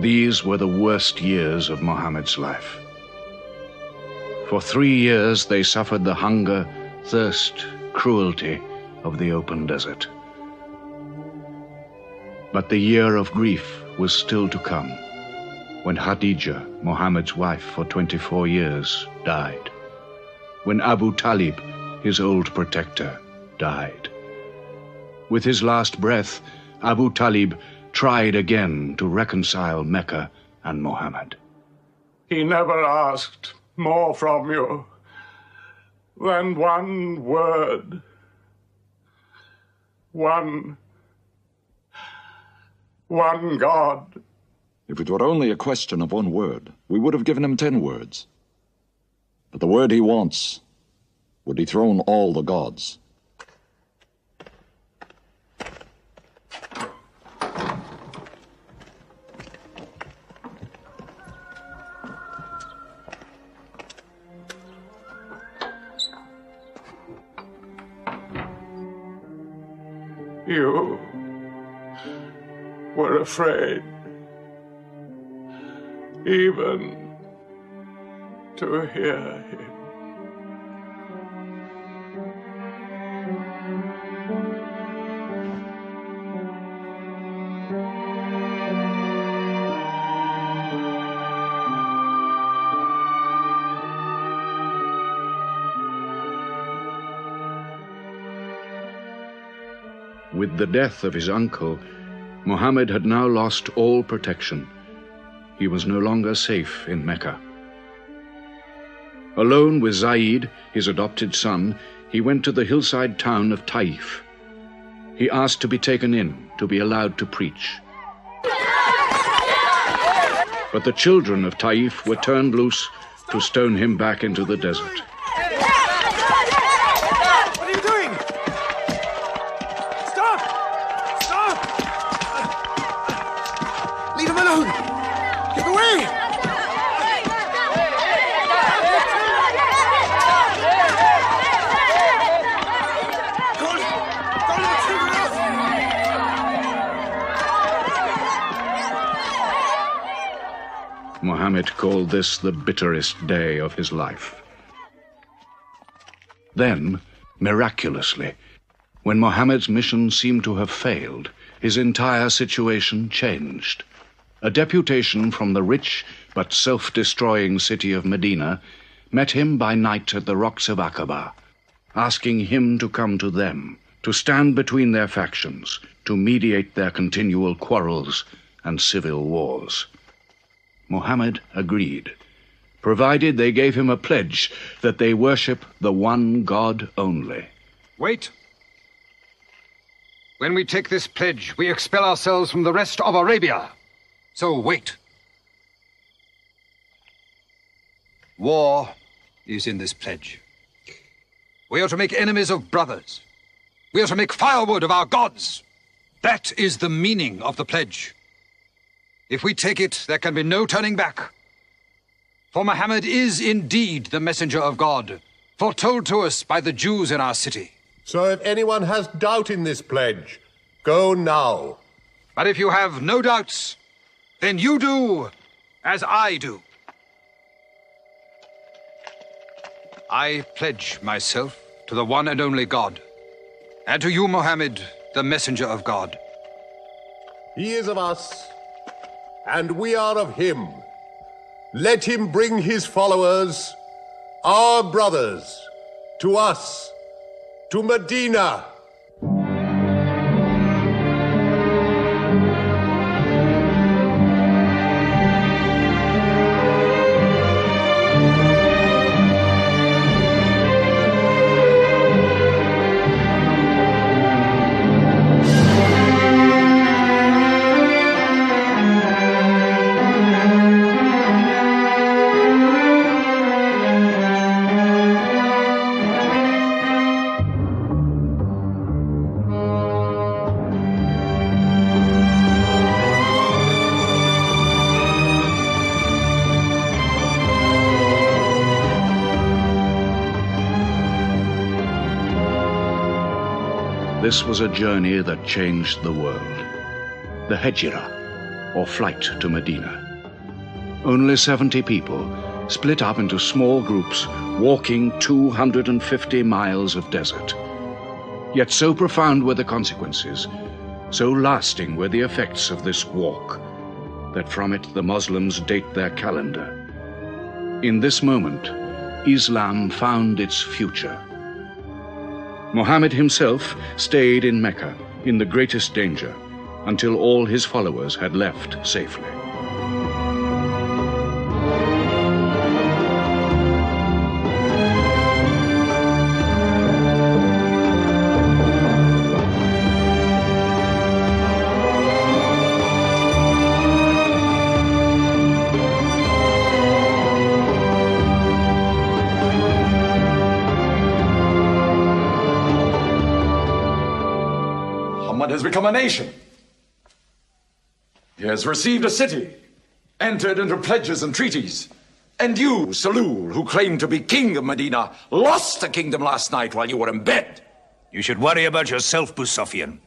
These were the worst years of Muhammad's life. For 3 years they suffered the hunger, thirst, cruelty of the open desert. But the year of grief was still to come, when Khadija, Muhammad's wife for 24 years, died. When Abu Talib, his old protector, died. With his last breath, Abu Talib tried again to reconcile Mecca and Muhammad. He never asked more from you than one word. One God. If it were only a question of one word, we would have given him 10 words. But the word he wants would dethrone all the gods. You were afraid even to hear him. With the death of his uncle, Muhammad had now lost all protection. He was no longer safe in Mecca. Alone with Zaid, his adopted son, he went to the hillside town of Taif. He asked to be taken in, to be allowed to preach. But the children of Taif were turned loose to stone him back into the desert. What are you doing? Stop! Stop! Leave him alone! Get away! Muhammad called this the bitterest day of his life. Then, miraculously, when Muhammad's mission seemed to have failed, his entire situation changed. A deputation from the rich but self-destroying city of Medina met him by night at the rocks of Aqaba, asking him to come to them, to stand between their factions, to mediate their continual quarrels and civil wars. Muhammad agreed, provided they gave him a pledge that they worship the one God only. Wait. When we take this pledge, we expel ourselves from the rest of Arabia. So wait. War is in this pledge. We are to make enemies of brothers. We are to make firewood of our gods. That is the meaning of the pledge. If we take it, there can be no turning back. For Muhammad is indeed the messenger of God, foretold to us by the Jews in our city. So if anyone has doubt in this pledge, go now. But if you have no doubts, then you do as I do. I pledge myself to the one and only God, and to you, Muhammad, the messenger of God. He is of us, and we are of him. Let him bring his followers, our brothers, to us, to Medina. This was a journey that changed the world. The Hejira, or flight to Medina. Only 70 people, split up into small groups, walking 250 miles of desert. Yet so profound were the consequences, so lasting were the effects of this walk, that from it the Muslims date their calendar. In this moment, Islam found its future. Muhammad himself stayed in Mecca in the greatest danger until all his followers had left safely. Has become a nation. He has received a city, entered into pledges and treaties. And you, Salul, who claimed to be king of Medina, lost the kingdom last night while you were in bed. You should worry about yourself, Busofian.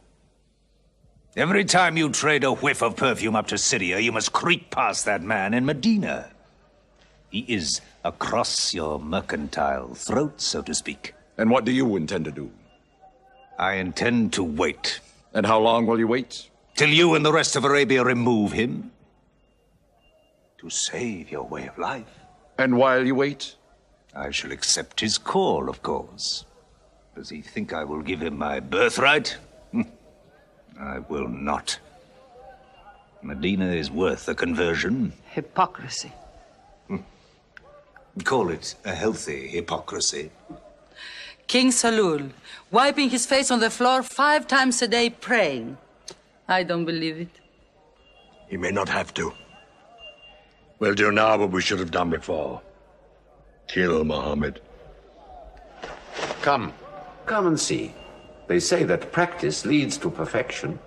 Every time you trade a whiff of perfume up to Syria, you must creep past that man in Medina. He is across your mercantile throat, so to speak. And what do you intend to do? I intend to wait. And how long will you wait? Till you and the rest of Arabia remove him. To save your way of life. And while you wait? I shall accept his call, of course. Does he think I will give him my birthright? I will not. Medina is worth a conversion. Hypocrisy. Call it a healthy hypocrisy. King Salul, wiping his face on the floor 5 times a day, praying. I don't believe it. He may not have to. We'll do now what we should have done before. Kill Muhammad. Come and see. They say that practice leads to perfection.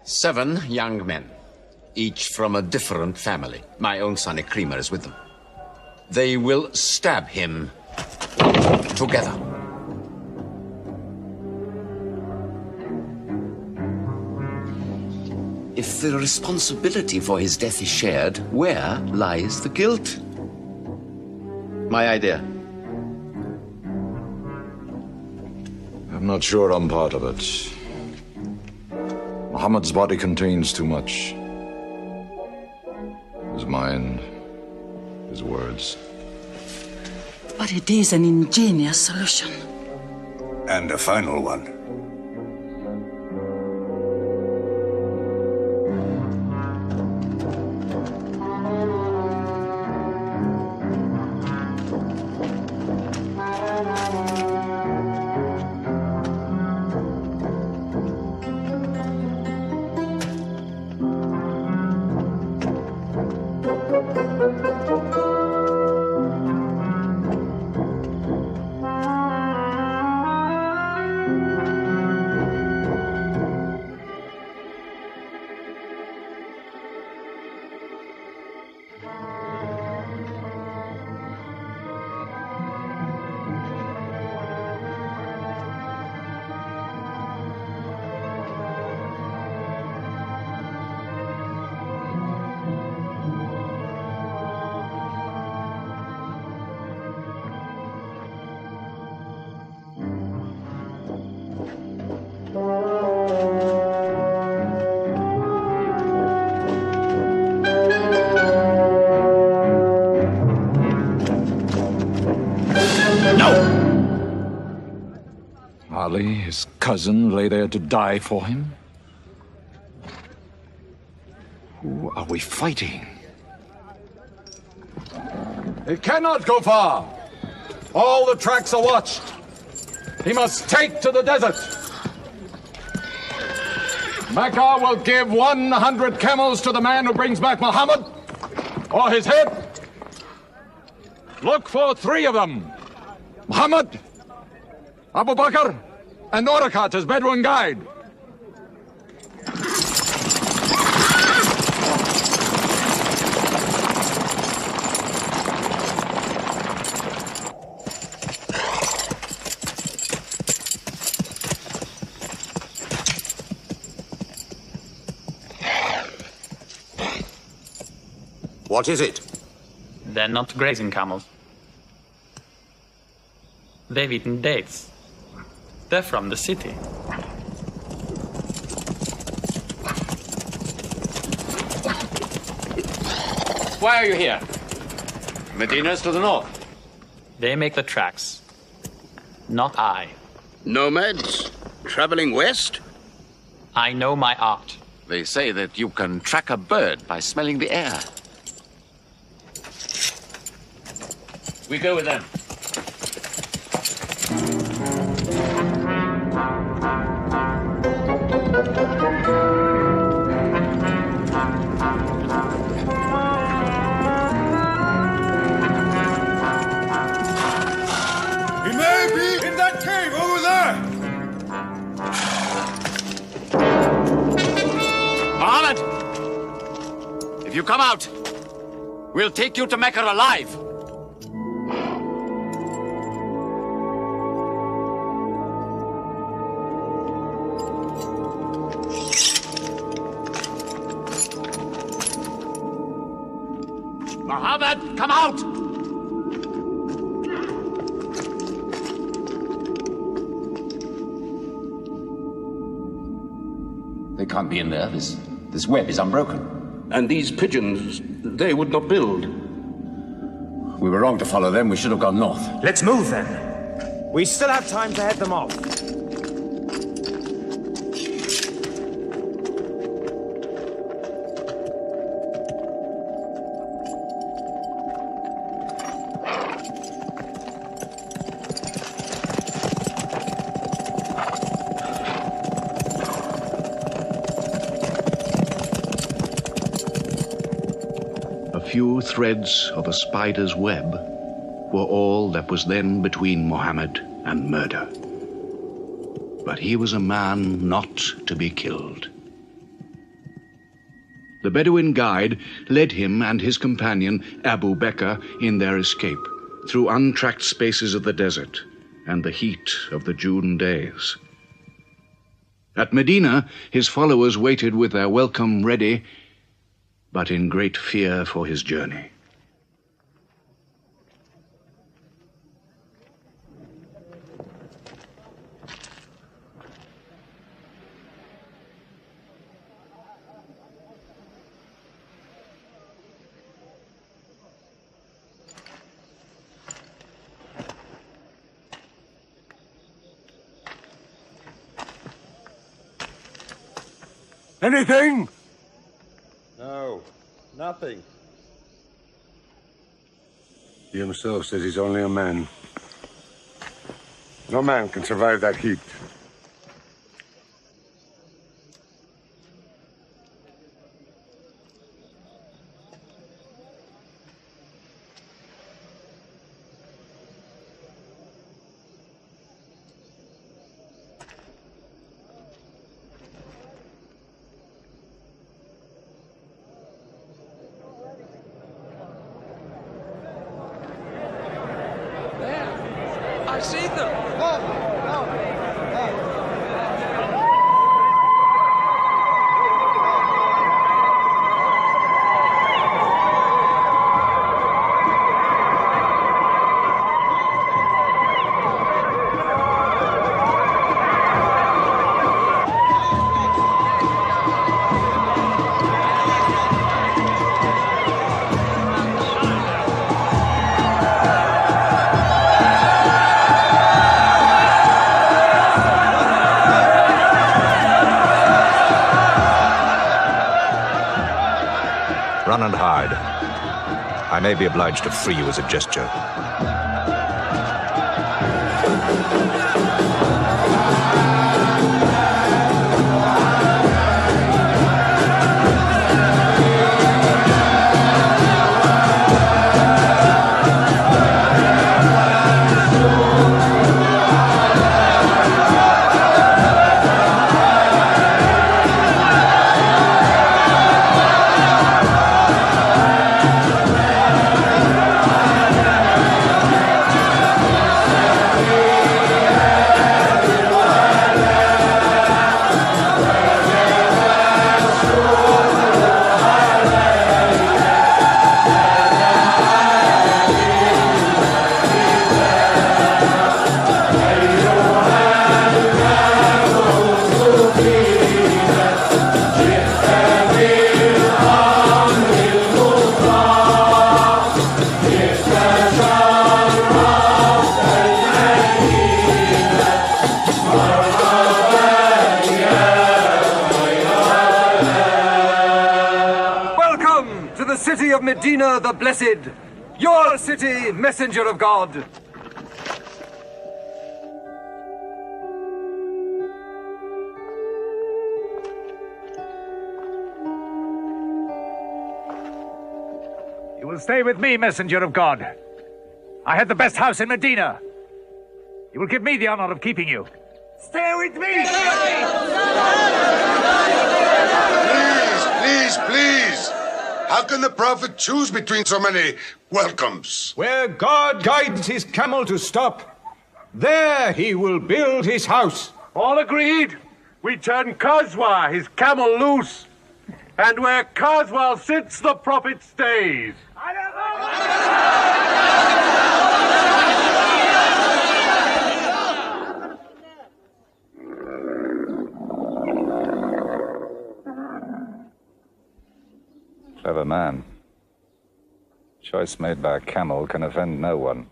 Seven young men, each from a different family. My own son Ikrimah is with them. They will stab him together. If the responsibility for his death is shared, where lies the guilt? My idea. I'm not sure I'm part of it. Muhammad's body contains too much. His mind, his words. But it is an ingenious solution. And a final one. Ali, his cousin, lay there to die for him? Who are we fighting? It cannot go far. All the tracks are watched. He must take to the desert. Mecca will give 100 camels to the man who brings back Muhammad, or his head. Look for 3 of them. Muhammad, Abu Bakr, and Orakat as Bedouin guide. What is it? They're not grazing camels. They've eaten dates. They're from the city. Why are you here? Medina's to the north. They make the tracks. Not I. Nomads? Traveling west? I know my art. They say that you can track a bird by smelling the air. We go with them. He may be in that cave over there! Muhammad! If you come out, we'll take you to Mecca alive. Muhammad, come out! They can't be in there. This web is unbroken. And these pigeons, they would not build. We were wrong to follow them. We should have gone north. Let's move then. We still have time to head them off. few threads of a spider's web were all that was then between Mohammed and murder. But he was a man not to be killed. The Bedouin guide led him and his companion, Abu Bakr, in their escape through untracked spaces of the desert and the heat of the June days. At Medina, his followers waited with their welcome ready, but in great fear for his journey. Anything? No, nothing. He himself says he's only a man. No man can survive that heat. I see them! Run and hide. I may be obliged to free you as a gesture. City of Medina the Blessed, your city, messenger of God. You will stay with me, messenger of God. I had the best house in Medina. You will give me the honor of keeping you. Stay with me! Please! How can the Prophet choose between so many welcomes? Where God guides his camel to stop, there he will build his house. All agreed? We turn Khazwa, his camel, loose. And where Khazwa sits, the Prophet stays. Clever man. Choice made by a camel can offend no one.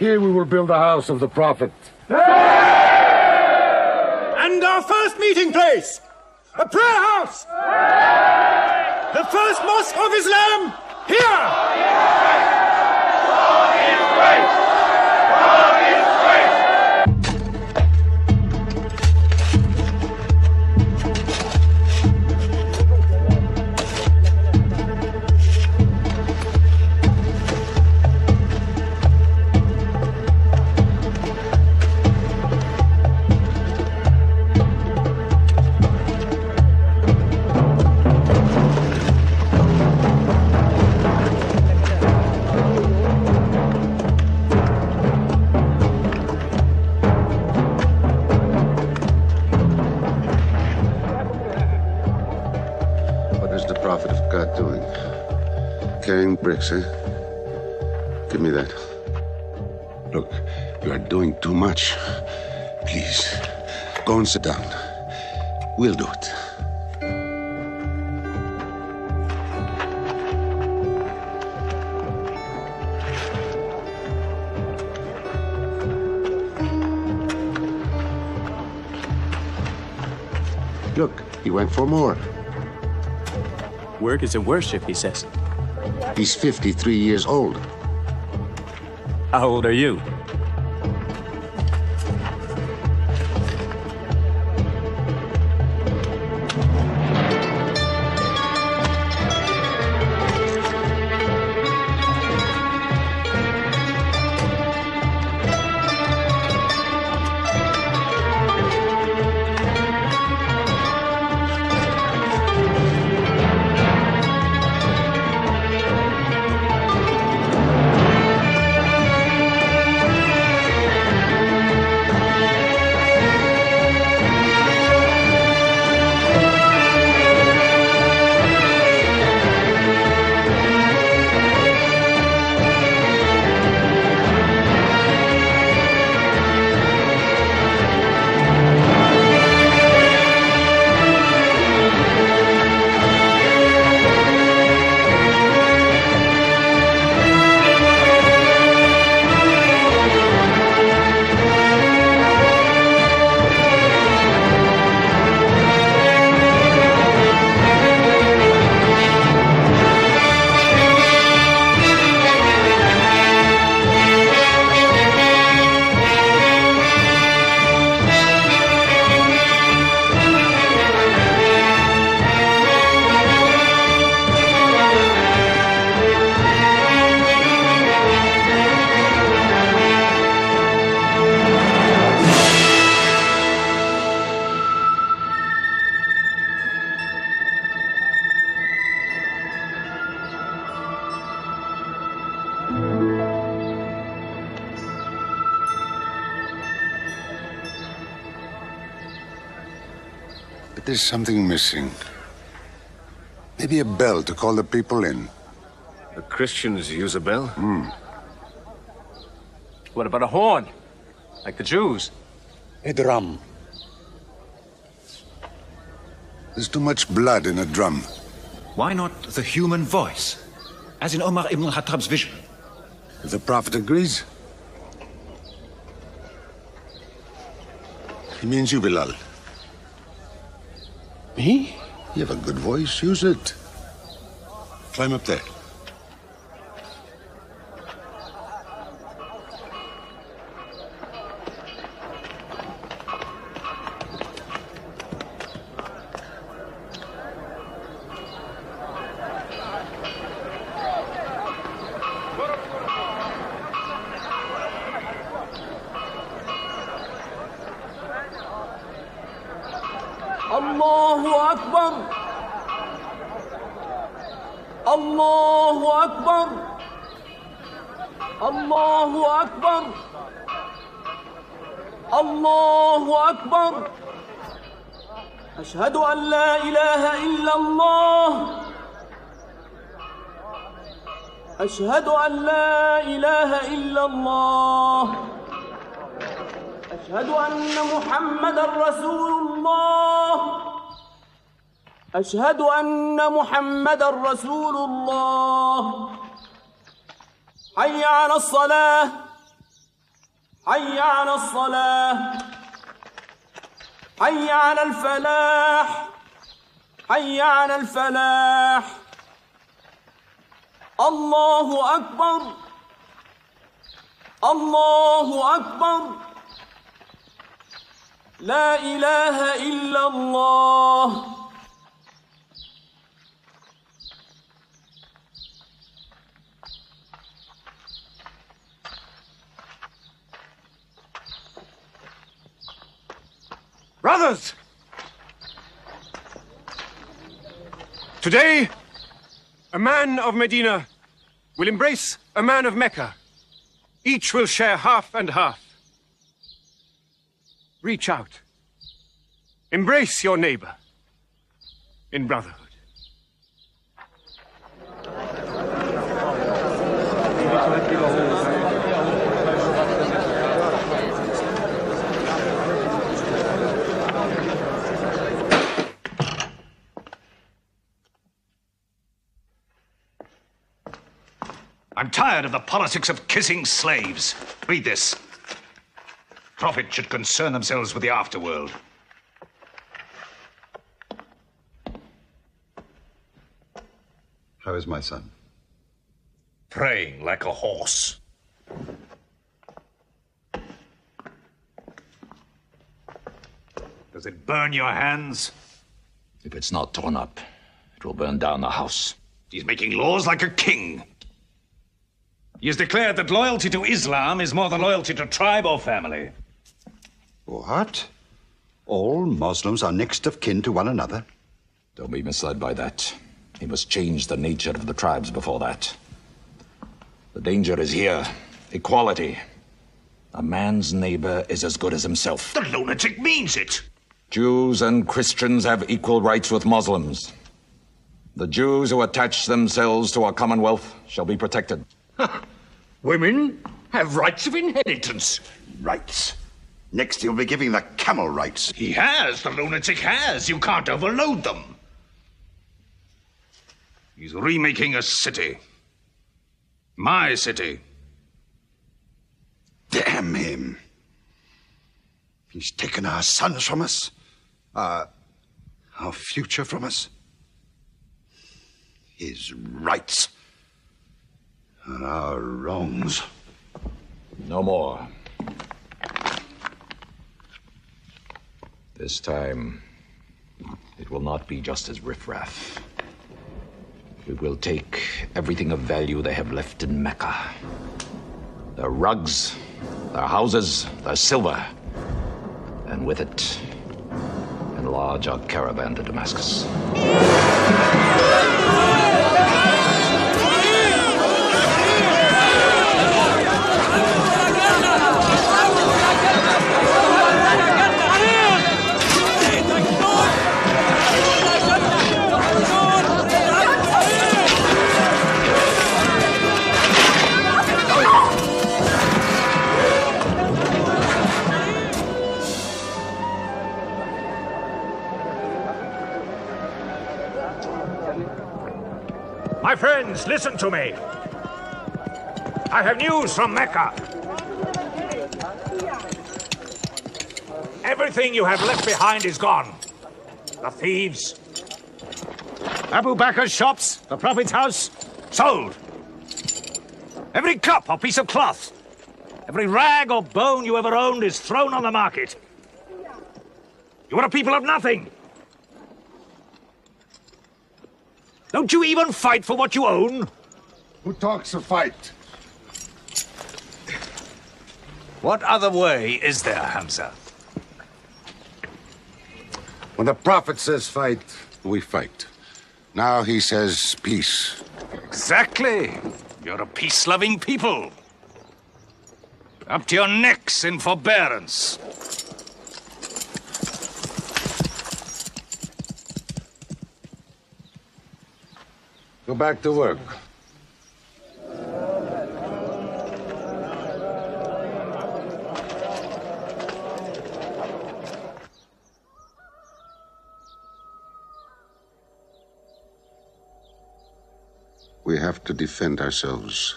Here we will build the house of the Prophet. And our first meeting place, a prayer house. The first mosque of Islam, here. God is great. God is great. Carrying bricks, eh? Give me that. Look, you are doing too much. Please, go and sit down. We'll do it. Look, he went for more. Work is a worship, he says. He's 53 years old. How old are you? There's something missing. Maybe a bell to call the people in. The Christians use a bell? What about a horn? Like the Jews? A drum. There's too much blood in a drum. Why not the human voice? As in Omar ibn al-Khattab's vision. If the Prophet agrees. He means you, Bilal. Me? You have a good voice. Use it. Climb up there. الله أكبر الله أكبر الله أكبر الله أكبر أشهد أن لا إله إلا الله أشهد أن لا إله إلا الله أشهد أن محمدًا رسول الله أشهد أن محمدًا رسول الله حي على الصلاة حي على الصلاة حي على الفلاح حي على الفلاح الله أكبر الله أكبر لا إله إلا الله. Brothers! Today, a man of Medina will embrace a man of Mecca. Each will share half and half. Reach out. Embrace your neighbor in brotherhood. I'm tired of the politics of kissing slaves. Read this. Prophets should concern themselves with the afterworld. How is my son? Praying like a horse. Does it burn your hands? If it's not torn up, it will burn down the house. He's making laws like a king. He has declared that loyalty to Islam is more than loyalty to tribe or family. What? All Muslims are next of kin to one another? Don't be misled by that. He must change the nature of the tribes before that. The danger is here. Equality. A man's neighbor is as good as himself. The lunatic means it. Jews and Christians have equal rights with Muslims. The Jews who attach themselves to our commonwealth shall be protected. Women have rights of inheritance. Rights? Next he'll be giving the camel rights. He has. The lunatic has. You can't overload them. He's remaking a city. My city. Damn him. He's taken our sons from us. Our future from us. His rights are our wrongs. No more. This time, it will not be just as riffraff. We will take everything of value they have left in Mecca. Their rugs, their houses, their silver. And with it, enlarge our caravan to Damascus. My friends, listen to me. I have news from Mecca. Everything you have left behind is gone. The thieves, Abu Bakr's shops, the Prophet's house, sold. Every cup or piece of cloth, every rag or bone you ever owned is thrown on the market. You are a people of nothing. Don't you even fight for what you own? Who talks of fight? What other way is there, Hamza? When the Prophet says fight, we fight. Now he says peace. Exactly. You're a peace-loving people. Up to your necks in forbearance. Go back to work. We have to defend ourselves.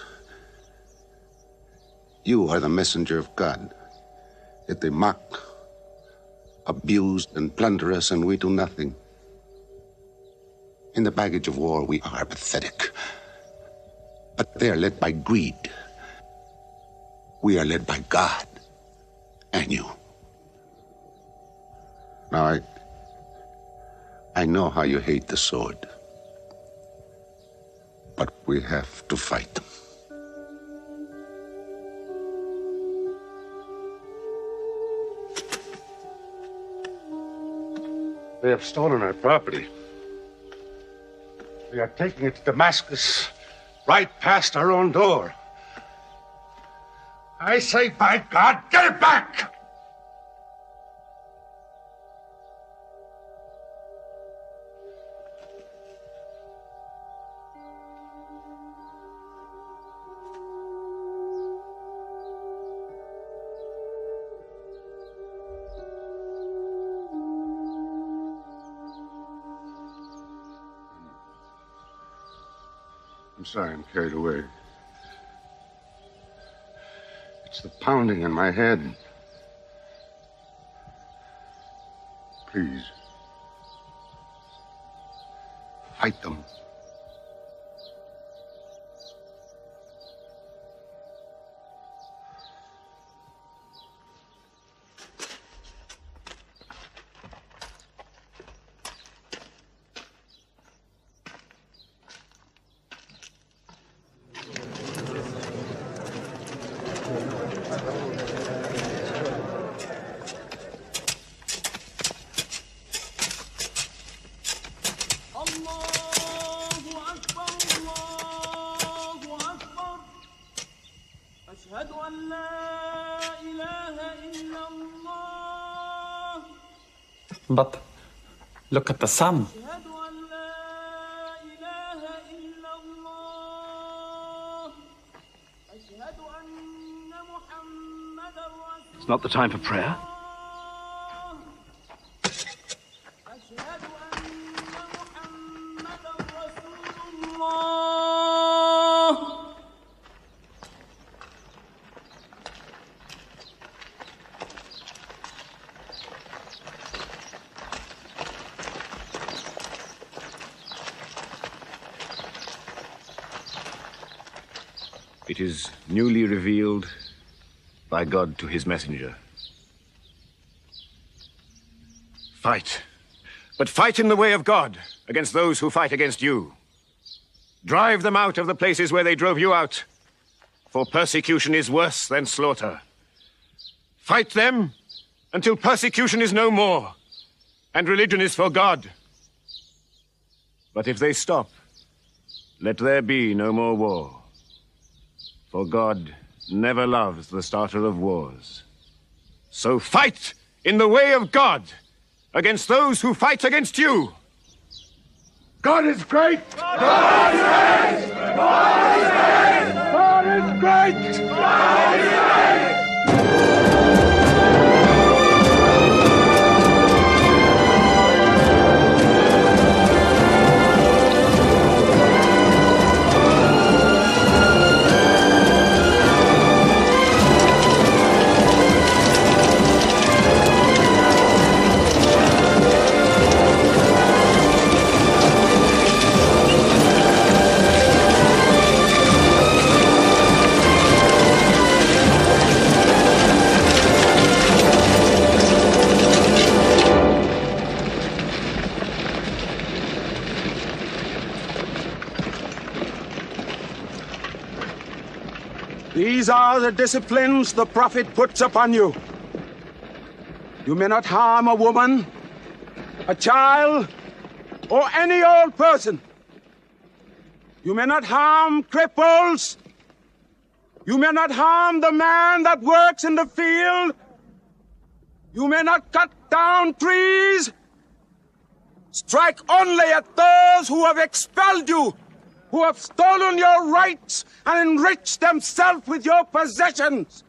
You are the messenger of God. Yet they mock, abuse, and plunder us, and we do nothing. In the baggage of war, we are pathetic. But they are led by greed. We are led by God and you. Now, I know how you hate the sword. But we have to fight them. They have stolen our property. We are taking it to Damascus, right past our own door. I say, by God, get it back! I'm sorry, I'm carried away. It's the pounding in my head. Please. Fight them. But look at the sun. It's not the time for prayer. It is newly revealed by God to his messenger. Fight. But fight in the way of God against those who fight against you. Drive them out of the places where they drove you out, for persecution is worse than slaughter. Fight them until persecution is no more and religion is for God. But if they stop, let there be no more war. For God never loves the starter of wars. So fight in the way of God against those who fight against you. God is great! God is great! God is great! God is great! God is great! These are the disciplines the prophet puts upon you. You may not harm a woman, a child, or any old person. You may not harm cripples. You may not harm the man that works in the field. You may not cut down trees. Strike only at those who have expelled you, who have stolen your rights and enriched themselves with your possessions.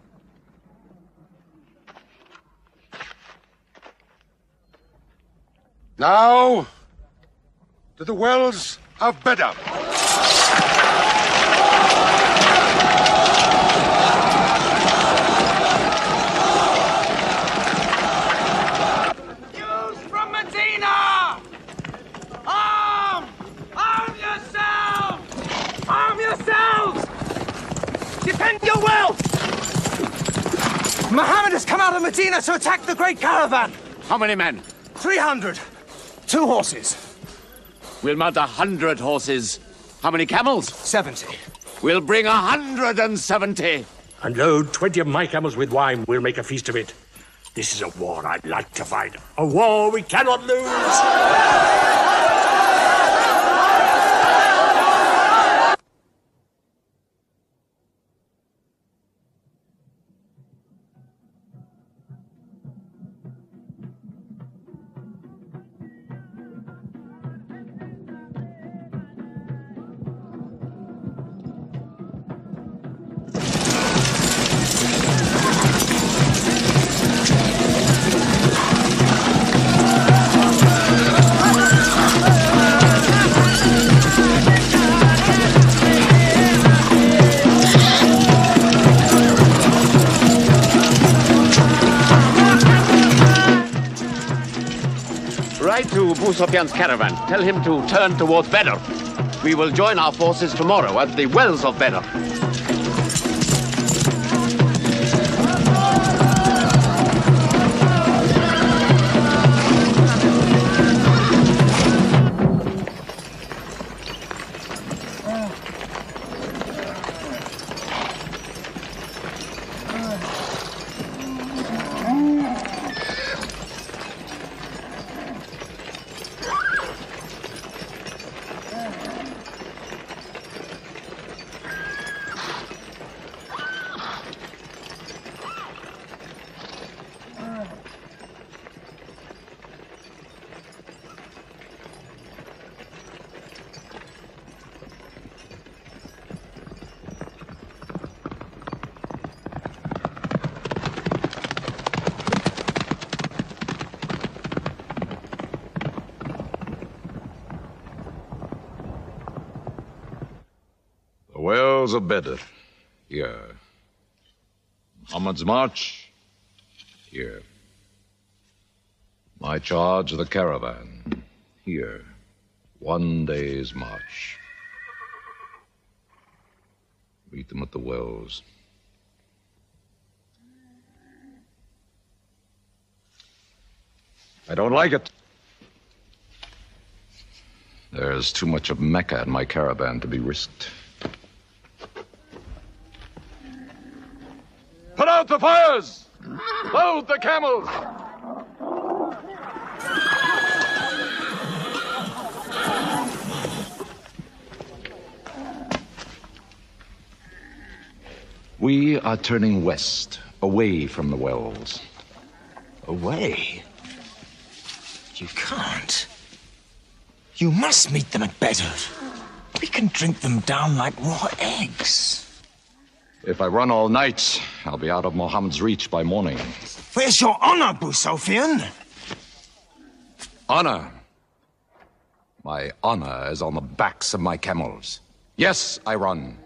Now, to the wells of Bedab. come out of Medina to attack the great caravan. How many men? 300. 2 horses. We'll mount 100 horses. How many camels? 70. We'll bring 170. And load 20 of my camels with wine. We'll make a feast of it. This is a war I'd like to fight. A war we cannot lose. Write to Abu Sufyan's caravan. Tell him to turn towards Badr. We will join our forces tomorrow at the wells of Badr. Wells of Badr. Here. Muhammad's march. Here. My charge of the caravan. Here. 1 day's march. Meet them at the wells. I don't like it. There's too much of Mecca in my caravan to be risked. Put out the fires! Load the camels! We are turning west, away from the wells. Away? You can't. You must meet them at Badr. We can drink them down like raw eggs. If I run all night, I'll be out of Muhammad's reach by morning. Where's your honor, Abu Sufyan? Honor? My honor is on the backs of my camels. Yes, I run.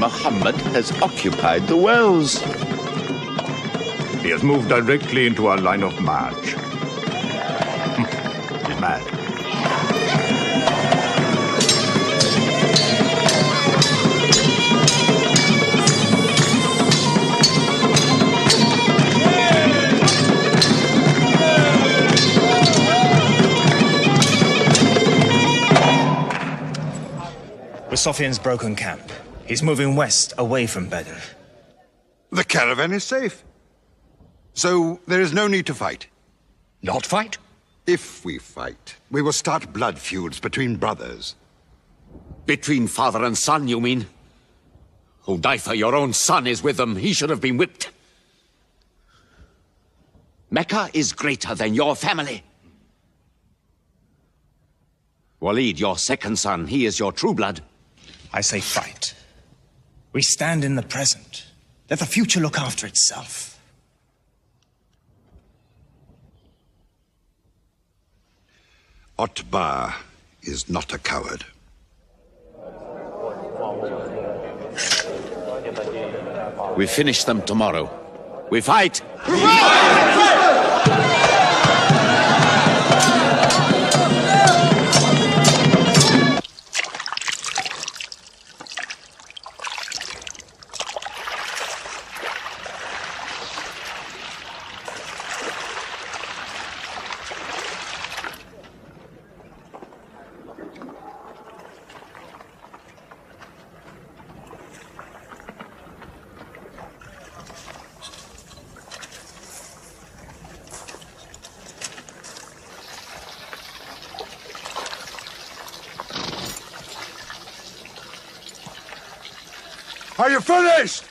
Muhammad has occupied the wells. He has moved directly into our line of march. He's mad. Sofian's broken camp. He's moving west, away from Badr. The caravan is safe. So there is no need to fight. Not fight? If we fight, we will start blood feuds between brothers. Between father and son, you mean? Hudayfa, your own son, is with them. He should have been whipped. Mecca is greater than your family. Walid, your second son, he is your true blood. I say fight. We stand in the present. Let the future look after itself. Otbah is not a coward. We finish them tomorrow. We fight! Are you finished?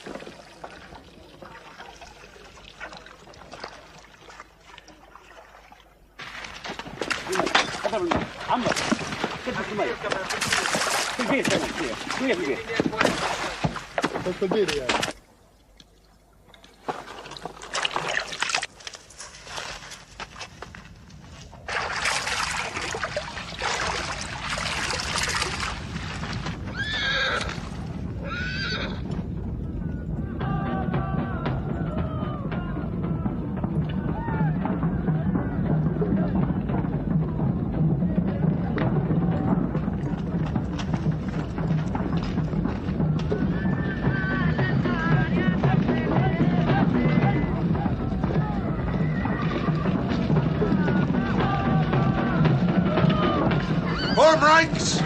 Form ranks!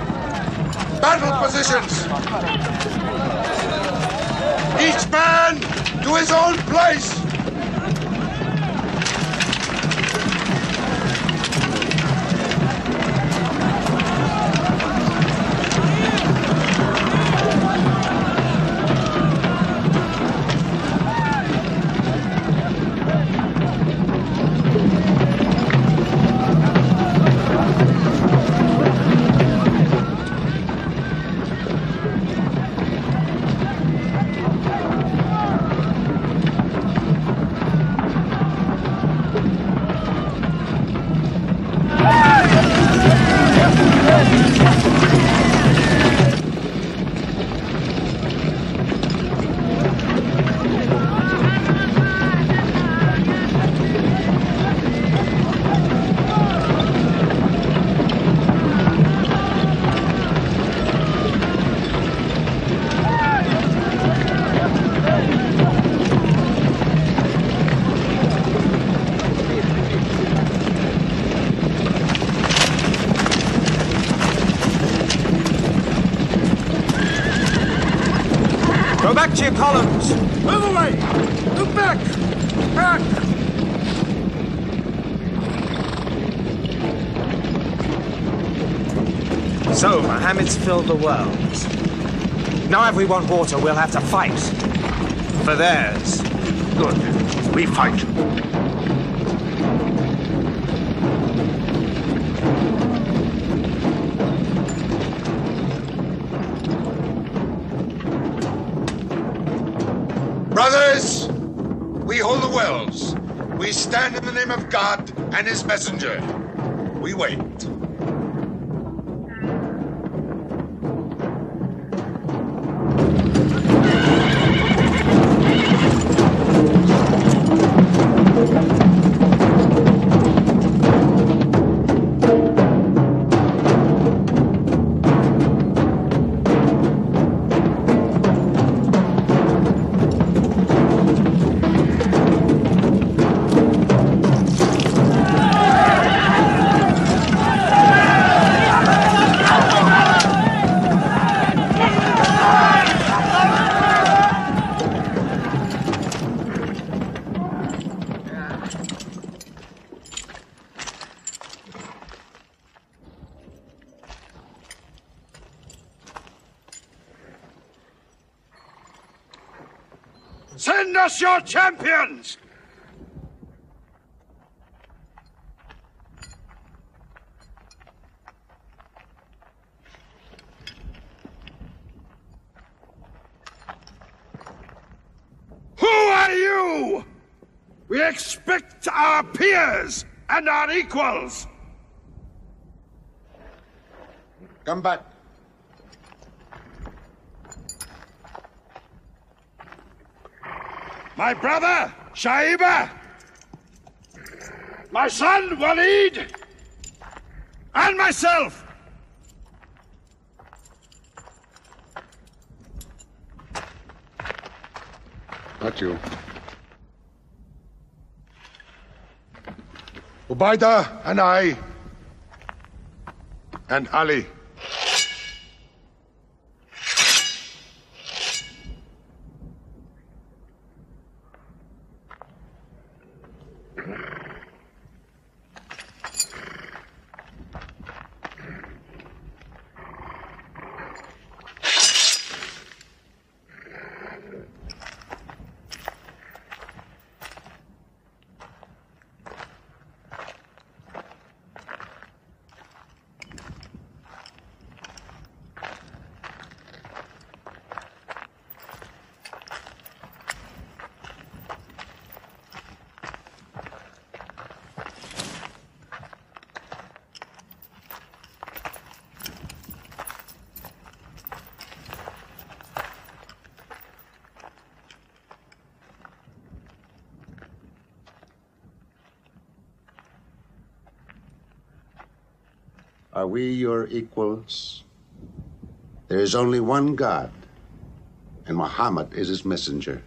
Battle positions! Each man to his own place! Go back to your columns! Move away! Move back! Back! So, Mohammed's filled the world. Now if we want water, we'll have to fight. For theirs. Good. We fight. Brothers, we hold the wells. We stand in the name of God and his messenger. We wait. Send us your champions! Who are you? We expect our peers and our equals. Come back. My brother, Shaiba. My son, Walid. And myself. Not you. Ubaidah and I. And Ali. Are we your equals? There is only one God, and Muhammad is his messenger.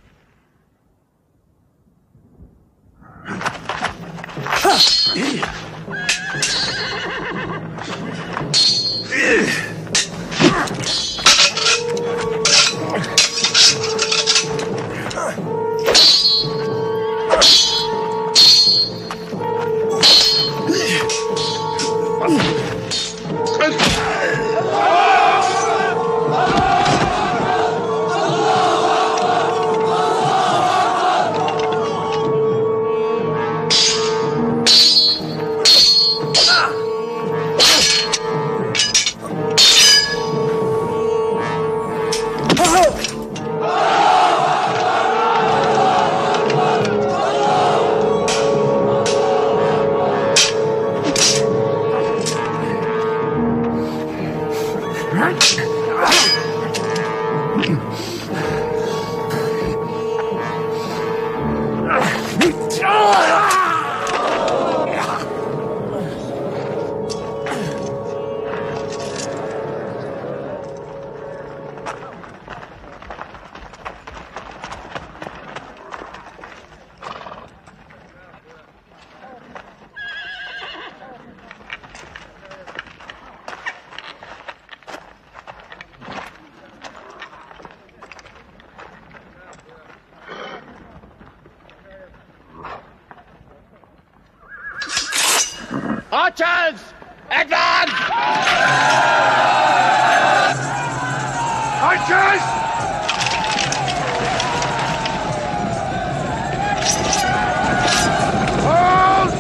Archers! Advance! Archers! Hold!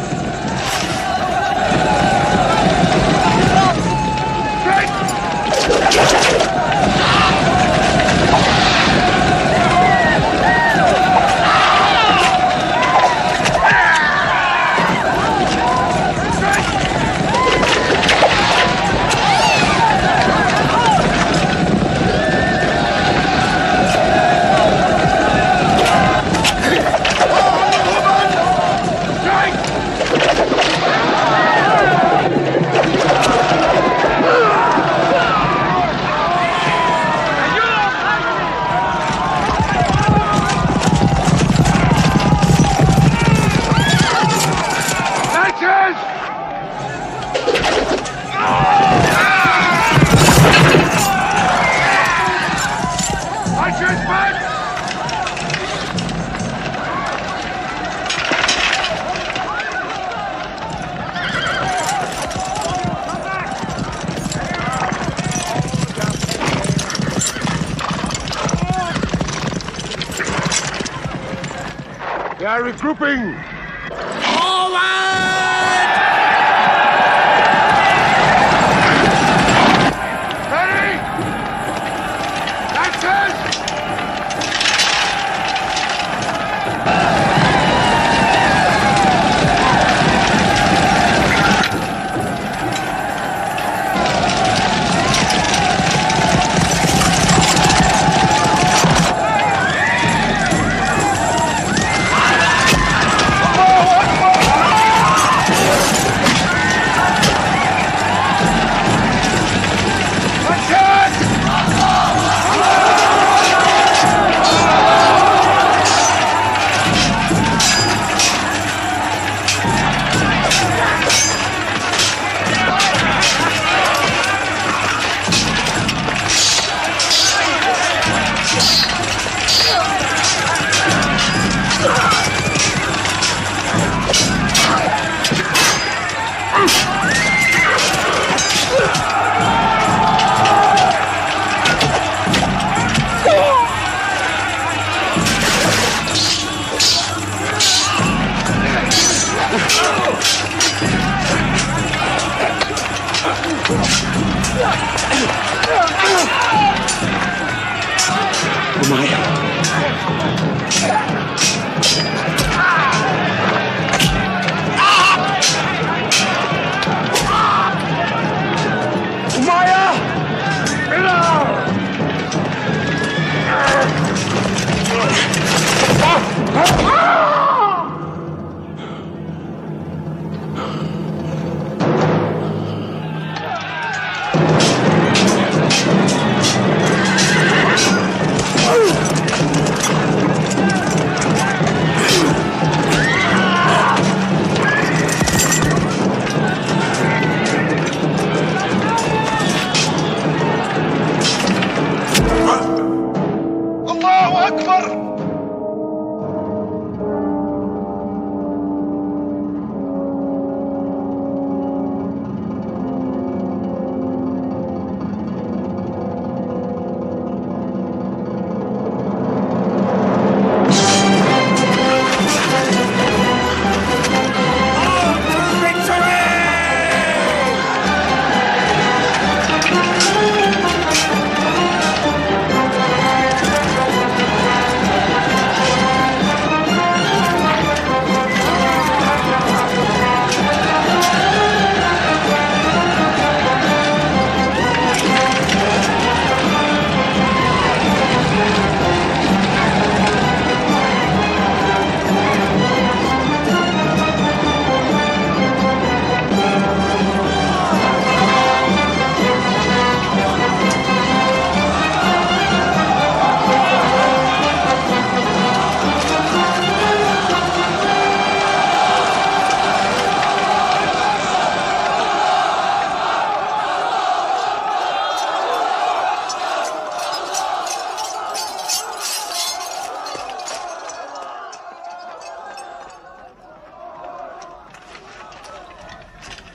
They are regrouping! Ready? That's it!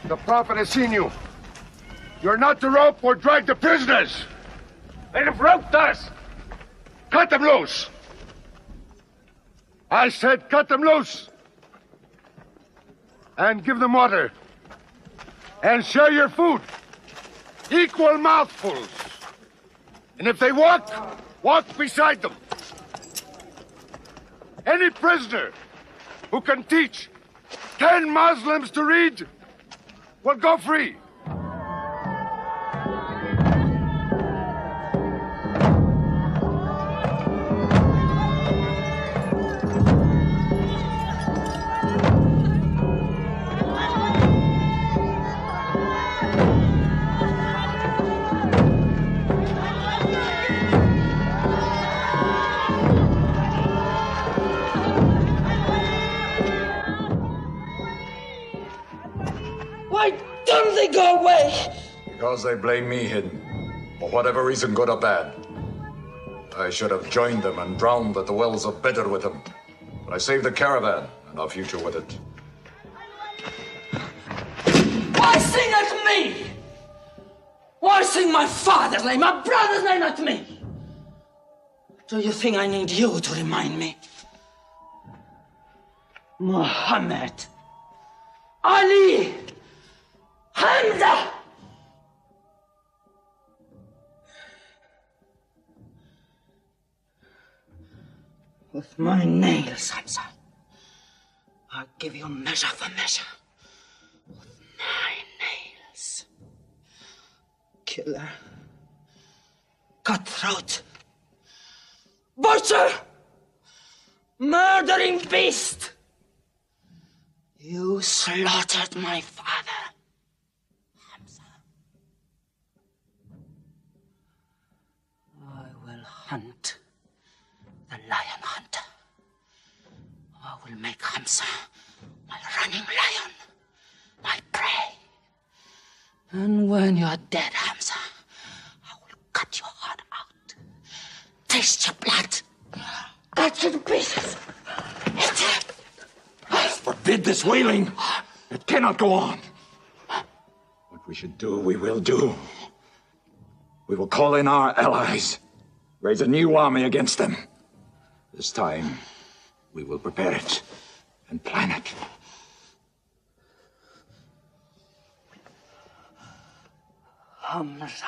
The Prophet has seen you. You're not to rope or drag the prisoners. They have roped us. Cut them loose. I said cut them loose. And give them water. And share your food. Equal mouthfuls. And if they walk, walk beside them. Any prisoner who can teach 10 Muslims to read will go free. Why don't they go away? Because they blame me, Hidden. For whatever reason, good or bad. I should have joined them and drowned at the wells of Bedr with them. But I saved the caravan and our future with it. Why sing at me? Why sing my father's name, my brother's name at me? Do you think I need you to remind me? Muhammad, Ali, Hamza. With my nails, Hamza, I'll give you measure for measure. With my nails. Killer. Cutthroat. Butcher! Murdering beast! You slaughtered my father, Hamza. I will hunt the lion hunter. I will make Hamza my running lion, my prey. And when you're dead, Hamza, I will cut your heart out, taste your blood, cut you to pieces, eat it. Forbid this wailing. It cannot go on. What we should do, we will do. We will call in our allies, raise a new army against them. This time, we will prepare it and plan it. Hamza.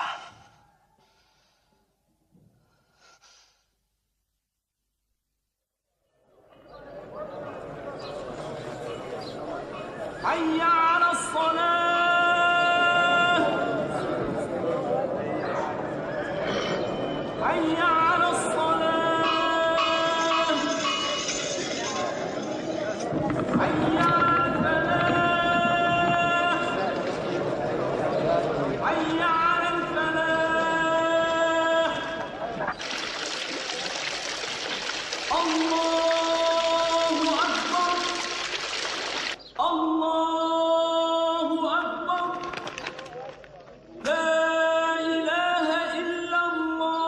حي على الصلاة حي على الصلاة حي على الفلاح حي على الفلاح الله أكبر الله أكبر لا إله إلا الله.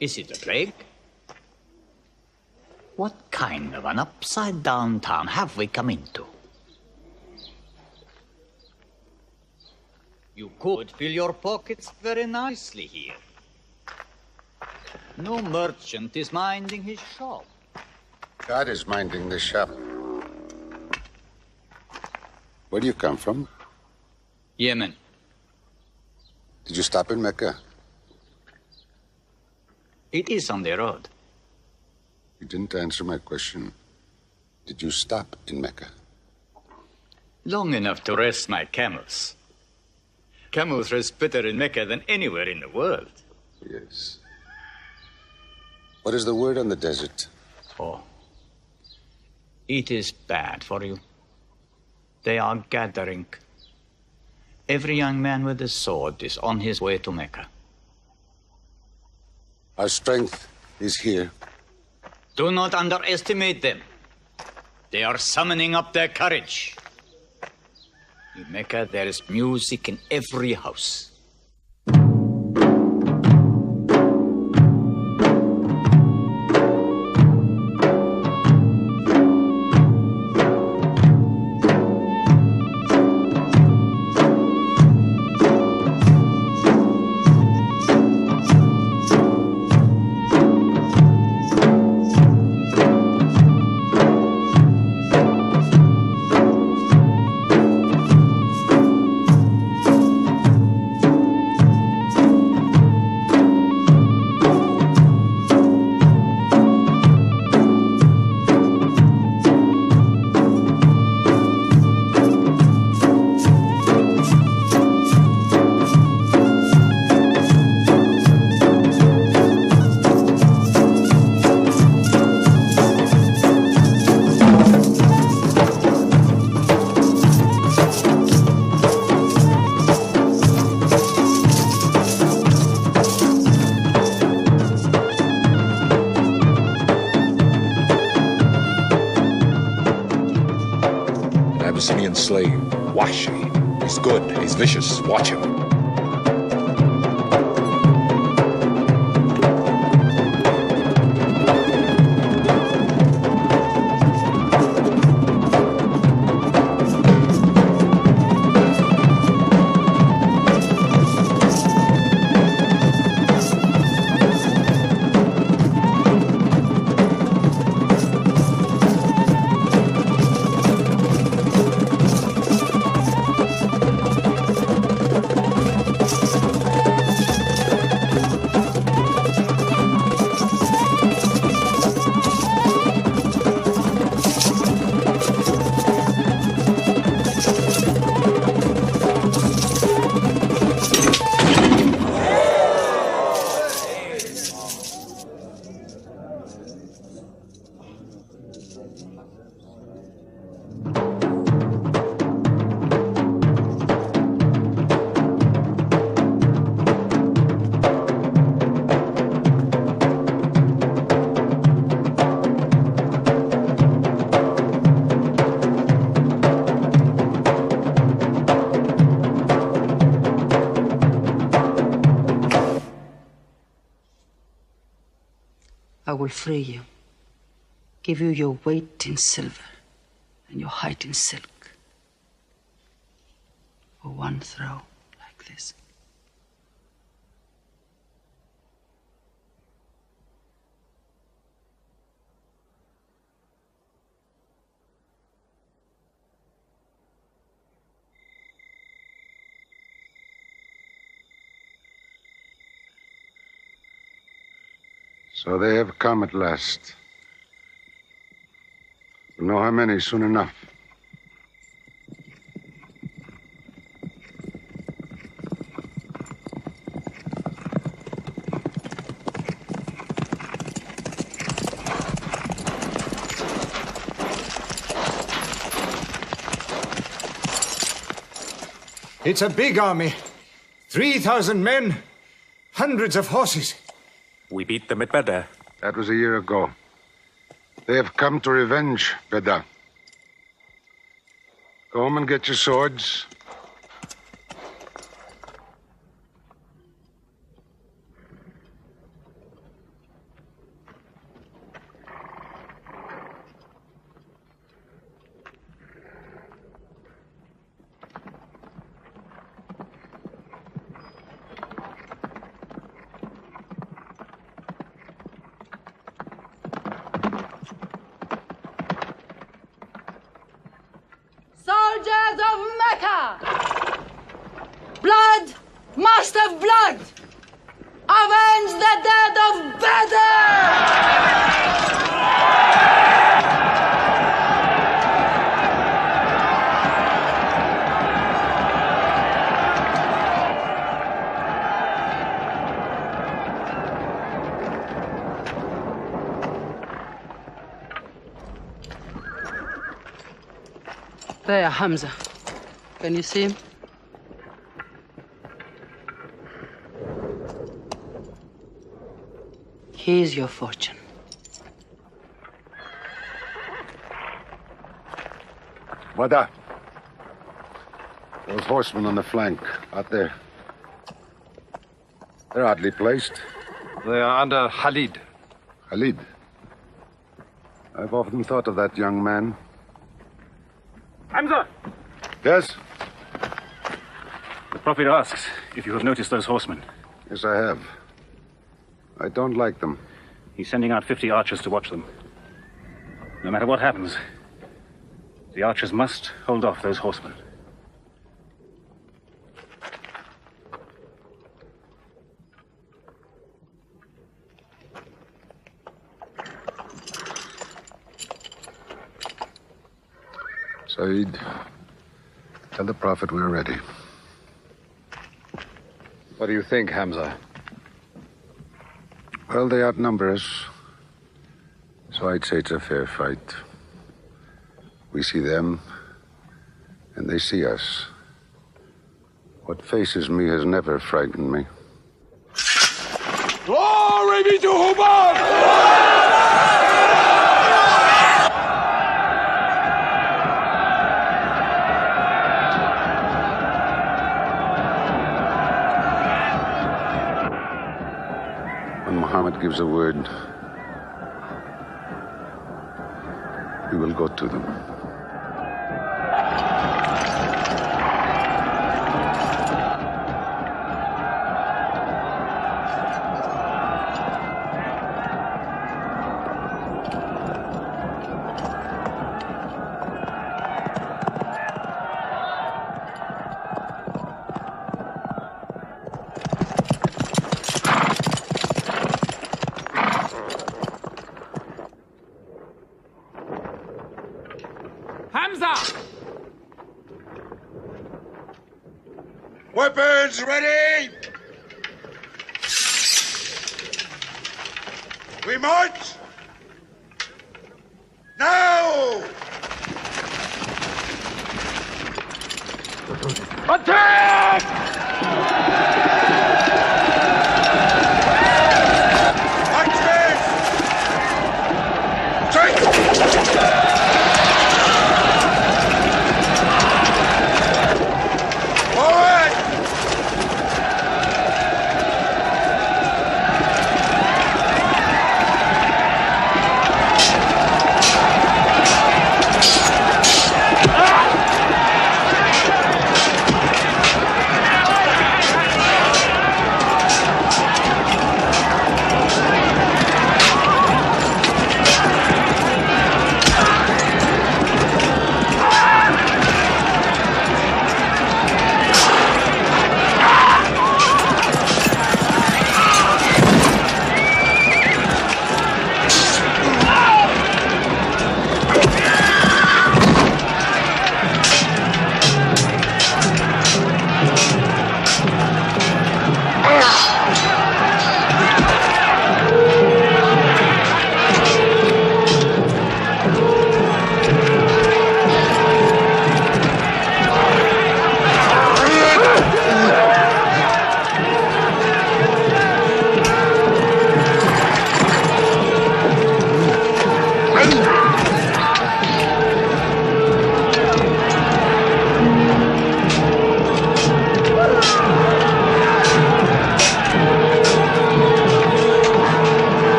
Is it a plague? What kind of an upside-down town have we come into? You could fill your pockets very nicely here. No merchant is minding his shop. God is minding the shop. Where do you come from? Yemen. Did you stop in Mecca? It is on the road. You didn't answer my question. Did you stop in Mecca? Long enough to rest my camels. Camels rest better in Mecca than anywhere in the world. Yes. What is the word on the desert? Oh. It is bad for you. They are gathering. Every young man with a sword is on his way to Mecca. Our strength is here. Do not underestimate them. They are summoning up their courage. In Mecca, there is music in every house. Abyssinian slave, Washi. He's good, he's vicious. Watch him. I will free you, give you your weight in silver and your height in silk for one throw like this. So they have come at last. We'll know how many soon enough. It's a big army. 3,000 men, hundreds of horses. We beat them at Badr. That was a year ago. They have come to revenge, Badr. Go home and get your swords. Soldiers of Mecca! Blood must have blood! Avenge the dead of Badr! There, Hamza. Can you see him? Here's your fortune. Badr. Those horsemen on the flank, out there. They're oddly placed. They are under Khalid. Khalid? I've often thought of that young man. Hamza! Yes? The Prophet asks if you have noticed those horsemen. Yes, I have. I don't like them. He's sending out 50 archers to watch them. No matter what happens, the archers must hold off those horsemen. Saeed, tell the Prophet we're ready. What do you think, Hamza? Well, they outnumber us, so I'd say it's a fair fight. We see them, and they see us. What faces me has never frightened me. Glory be to Hubal! gives a word, we will go to them. Weapons ready! We march! Now! Attack!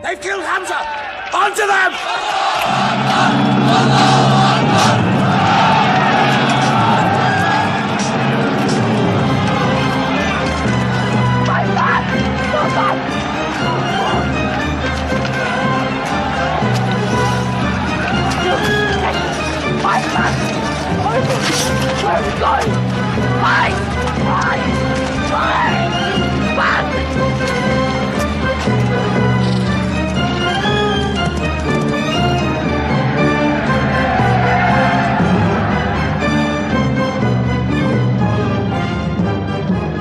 They've killed Hamza! Onto them! My God! My God! Where are we going?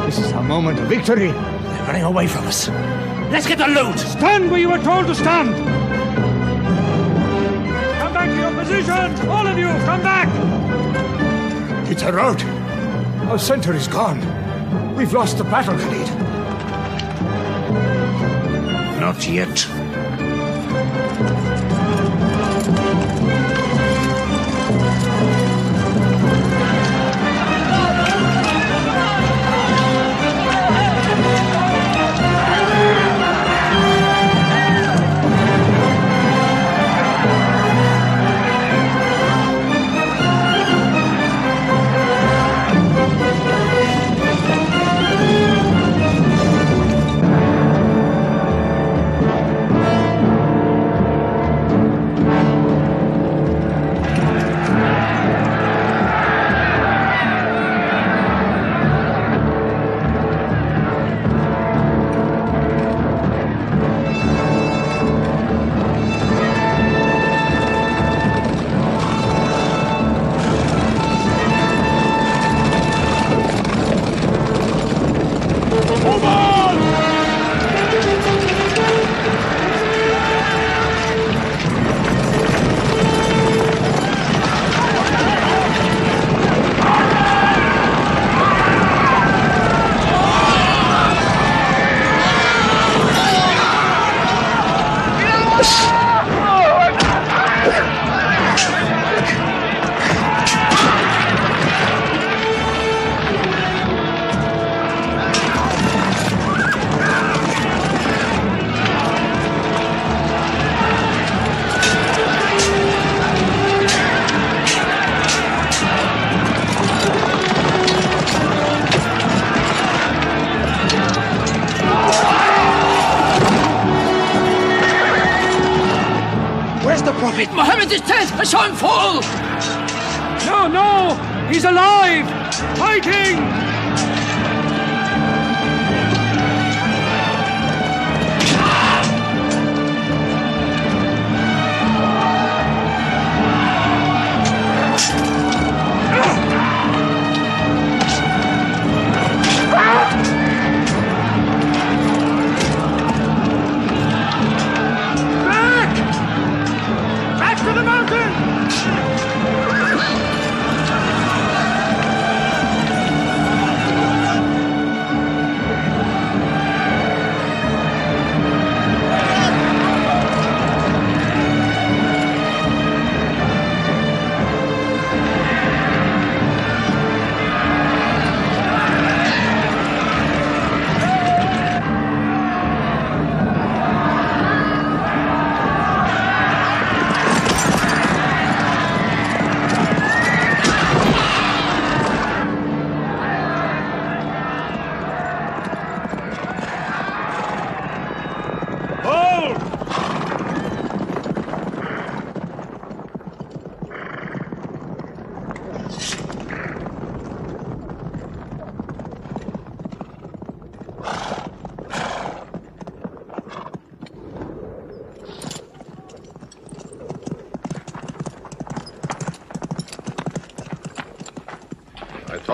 This is our moment of victory. They're running away from us. Let's get the loot! Stand where you were told to stand! Come back to your positions! All of you, come back! It's a rout. Our center is gone. We've lost the battle, Khalid. Not yet. it! Mohammed is dead! I saw him fall! No, no! He's alive! Fighting!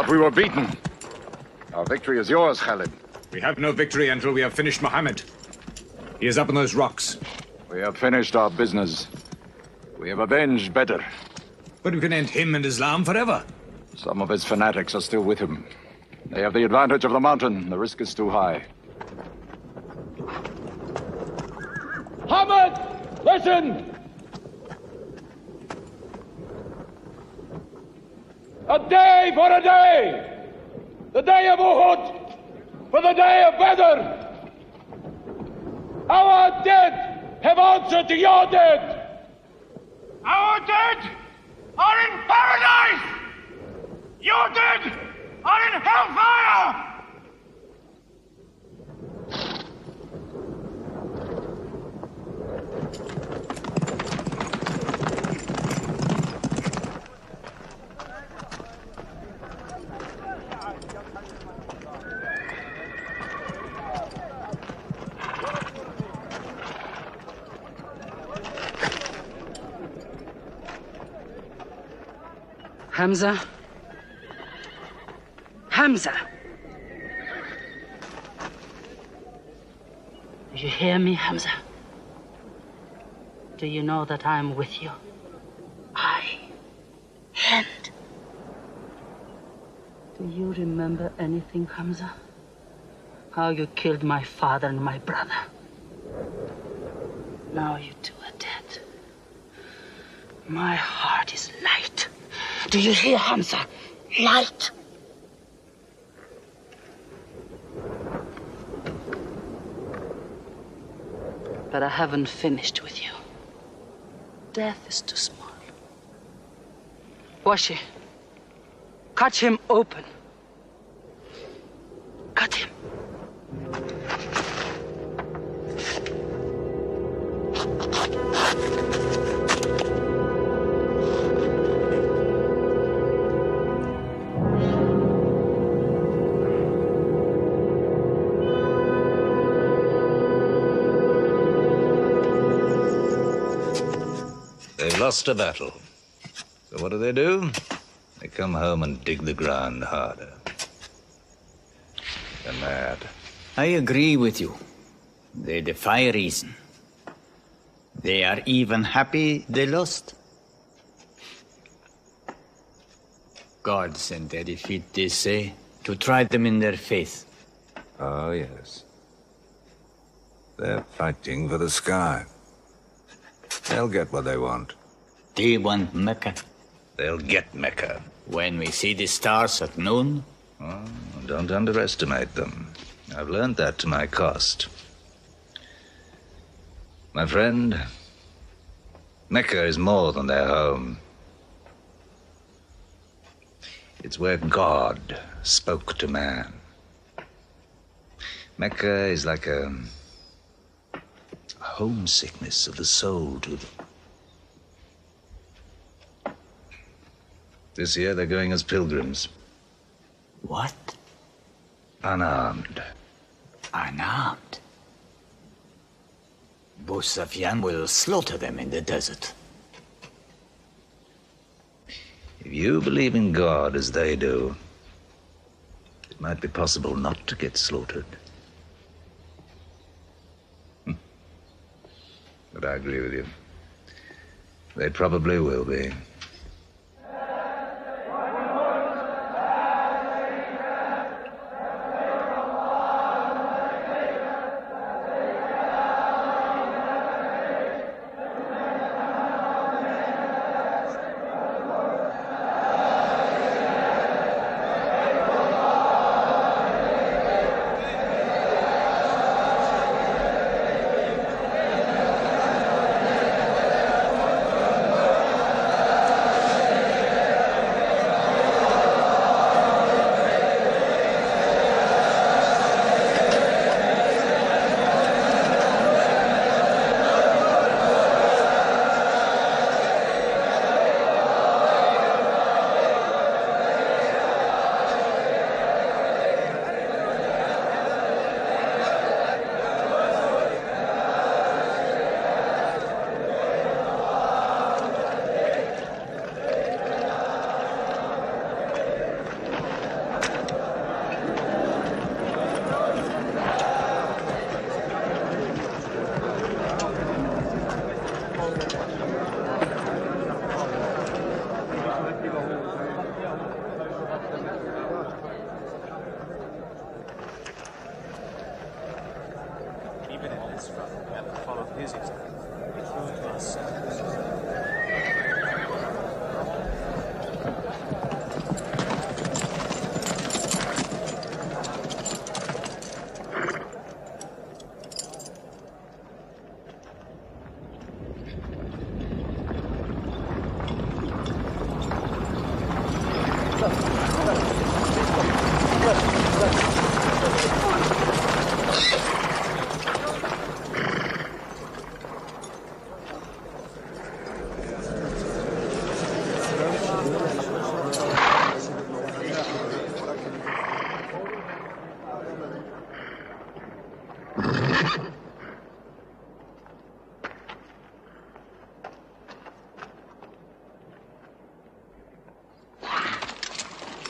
We were beaten. Our victory is yours, Khalid. We have no victory until we have finished Mohammed. He is up on those rocks. We have finished our business. We have avenged Badr. But we can end him and Islam forever. Some of his fanatics are still with him. They have the advantage of the mountain. The risk is too high. Muhammad, listen! A day for a day! The day of Uhud for the day of Badr! Our dead have answered to your dead! Our dead are in paradise! Your dead are in hellfire! Hamza? Hamza! Do you hear me, Hamza? Do you know that I am with you? And do you remember anything, Hamza? How you killed my father and my brother? Now you two are dead. My heart is light. Do you hear, Hamza? Light. But I haven't finished with you. Death is too small. Washi, cut him open. Cut him. They've lost a battle. So what do? They come home and dig the ground harder. They're mad. I agree with you. They defy reason. They are even happy they lost. God sent their defeat, they say, to try them in their faith. Oh, yes. They're fighting for the sky. They'll get what they want. They want Mecca. They'll get Mecca. When we see the stars at noon? Oh, don't underestimate them. I've learned that to my cost. My friend, Mecca is more than their home. It's where God spoke to man. Mecca is like a homesickness of the soul to them. This year they're going as pilgrims. What? Unarmed. Unarmed? Abu Sufyan will slaughter them in the desert. If you believe in God as they do, it might be possible not to get slaughtered. But I agree with you. They probably will be.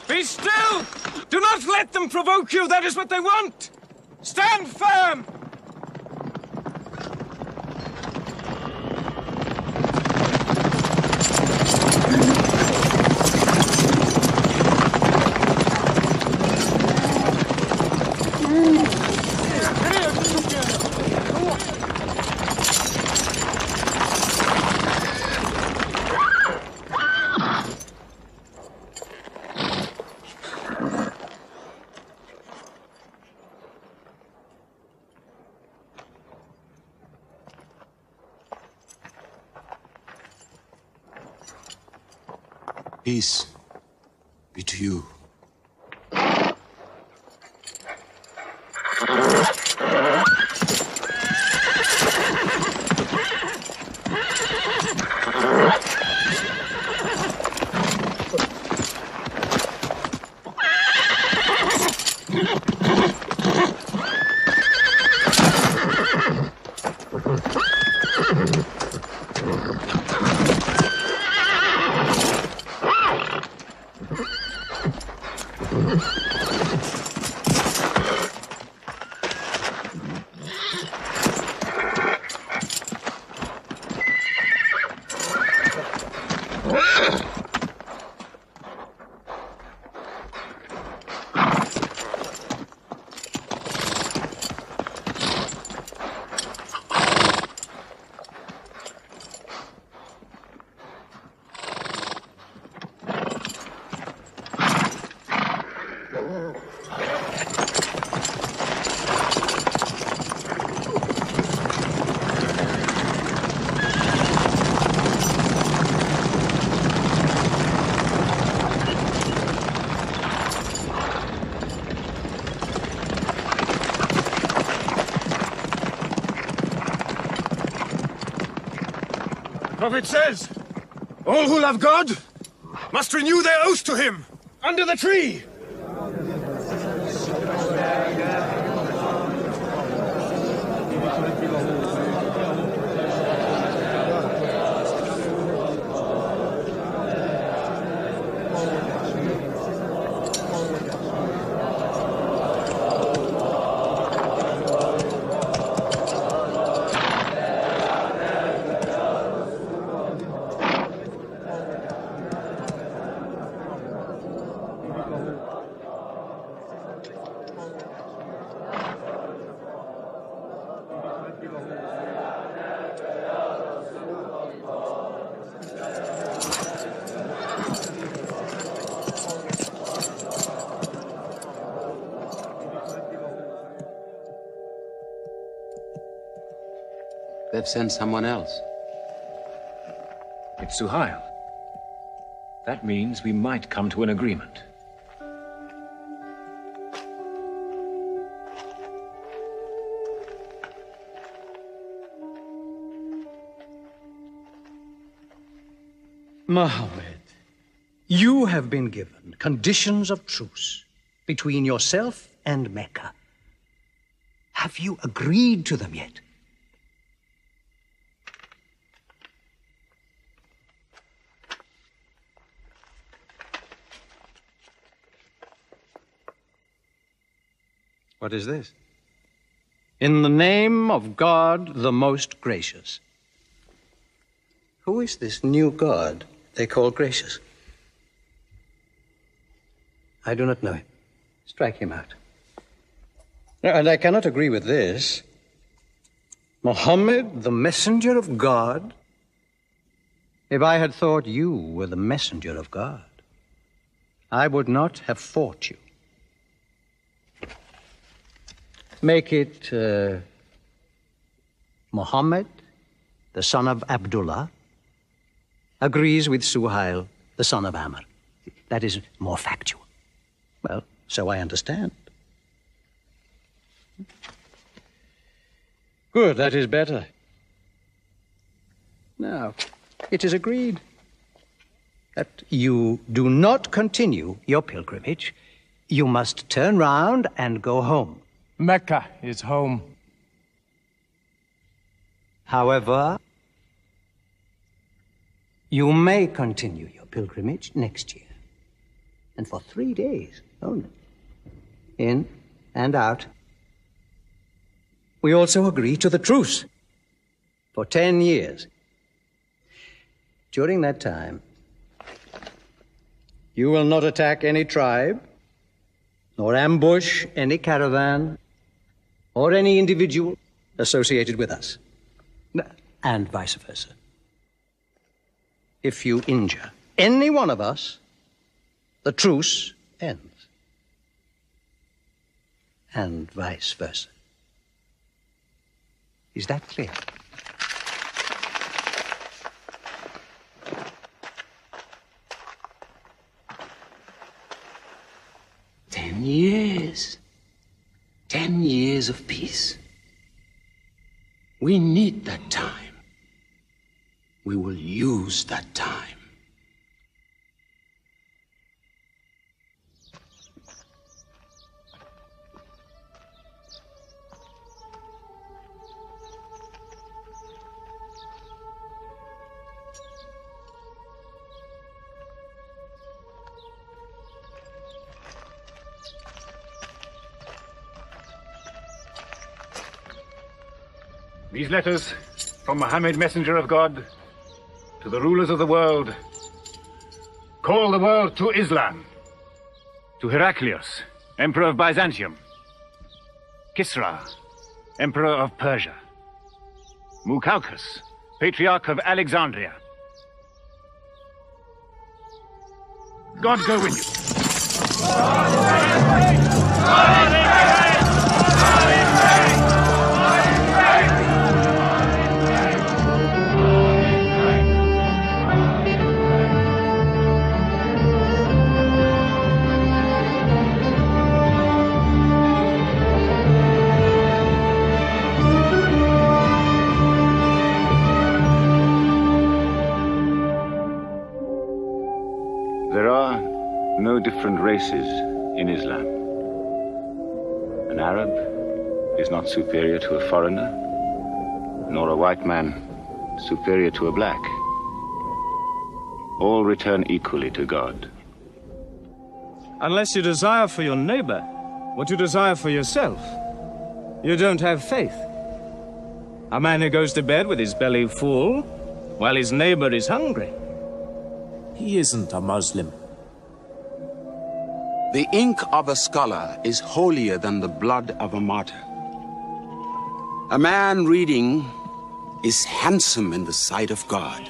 Be still! Do not let them provoke you! That is what they want! Stand firm! Peace be to you. Prophet says, all who love God must renew their oath to him under the tree. They've sent someone else. It's Suhail. That means we might come to an agreement. Mohammed, you have been given conditions of truce between yourself and Mecca. Have you agreed to them yet? What is this? In the name of God, the most gracious. Who is this new God they call gracious? I do not know him. Strike him out. And I cannot agree with this. Muhammad, the messenger of God? If I had thought you were the messenger of God, I would not have fought you. Make it Muhammad, the son of Abdullah, agrees with Suhail, the son of Amr. That is more factual. Well, so I understand. Good, that is better. Now, it is agreed that you do not continue your pilgrimage. You must turn round and go home. Mecca is home. However, you may continue your pilgrimage next year. And for 3 days only. In and out. We also agree to the truce for 10 years. During that time, you will not attack any tribe, nor ambush any caravan, or any individual associated with us, and vice versa. If you injure any one of us, the truce ends, and vice versa. Is that clear? Years. 10 years of peace. We need that time. We will use that time. These letters from Muhammad, messenger of God, to the rulers of the world. Call the world to Islam. To Heraclius, Emperor of Byzantium. Kisra, Emperor of Persia. Mukaukos, Patriarch of Alexandria. God go with you. There are no different races in Islam. An Arab is not superior to a foreigner, nor a white man superior to a black. All return equally to God. Unless you desire for your neighbor what you desire for yourself, you don't have faith. A man who goes to bed with his belly full while his neighbor is hungry. He isn't a Muslim. The ink of a scholar is holier than the blood of a martyr. A man reading is handsome in the sight of God.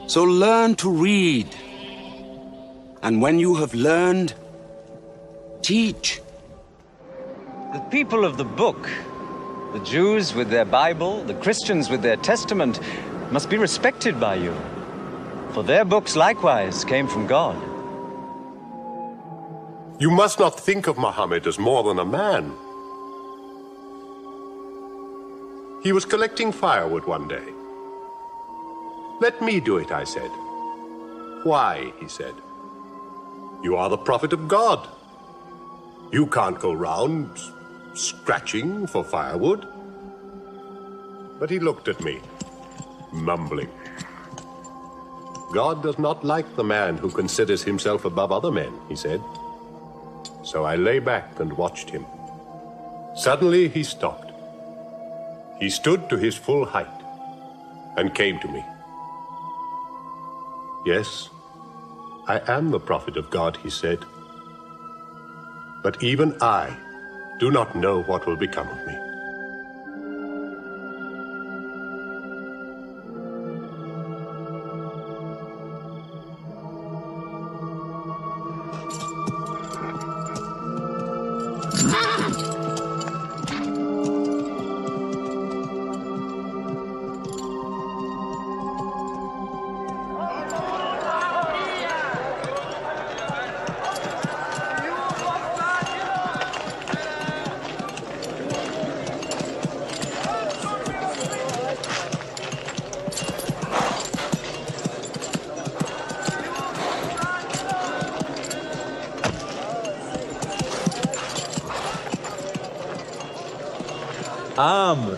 So learn to read. And when you have learned, teach. The people of the book, the Jews with their Bible, the Christians with their Testament, must be respected by you. For their books likewise came from God. You must not think of Muhammad as more than a man. He was collecting firewood one day. Let me do it, I said. Why, he said. You are the prophet of God. You can't go round scratching for firewood. But he looked at me, mumbling. God does not like the man who considers himself above other men, he said. So I lay back and watched him. Suddenly he stopped. He stood to his full height and came to me. Yes, I am the prophet of God, he said. But even I do not know what will become of me. Amr,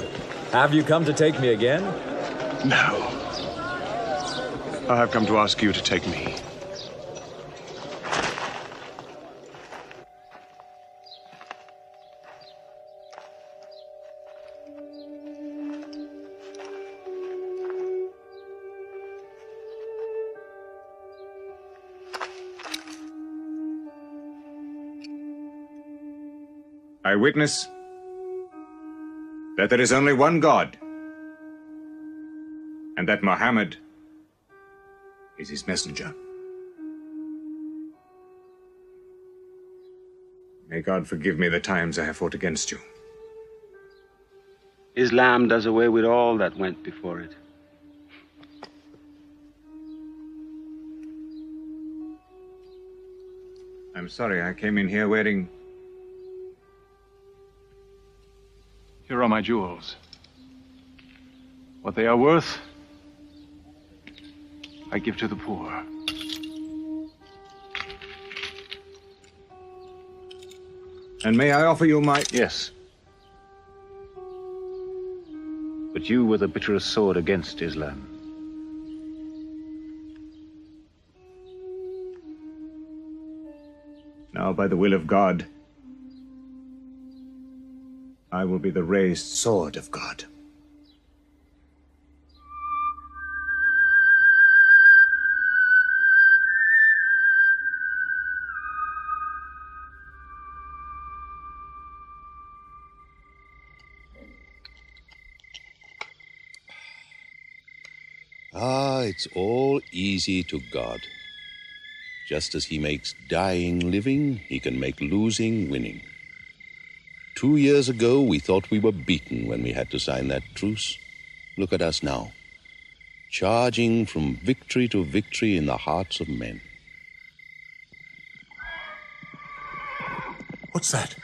have you come to take me again? No. I have come to ask you to take me. I witness that there is only one God, and that Muhammad is his messenger. May God forgive me the times I have fought against you. Islam does away with all that went before it. I'm sorry, I came in here wearing... Here are my jewels. What they are worth, I give to the poor. And may I offer you my... Yes. But you were the bitterest sword against Islam. Now, by the will of God, I will be the raised sword of God. It's all easy to God. Just as he makes dying living, he can make losing winning. 2 years ago, we thought we were beaten when we had to sign that truce. Look at us now, charging from victory to victory in the hearts of men. What's that?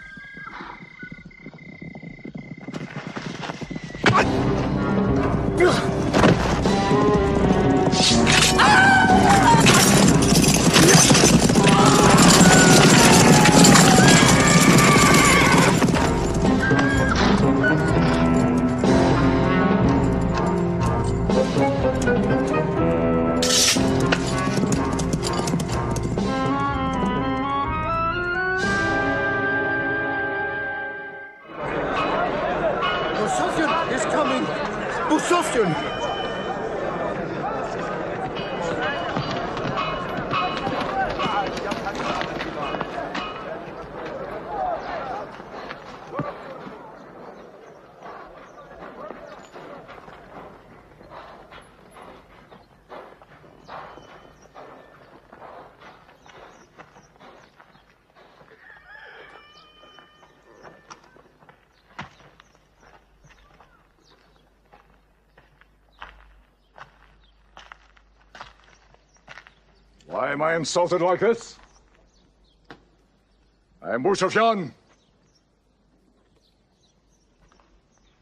Why am I insulted like this? I am Abu Sufyan.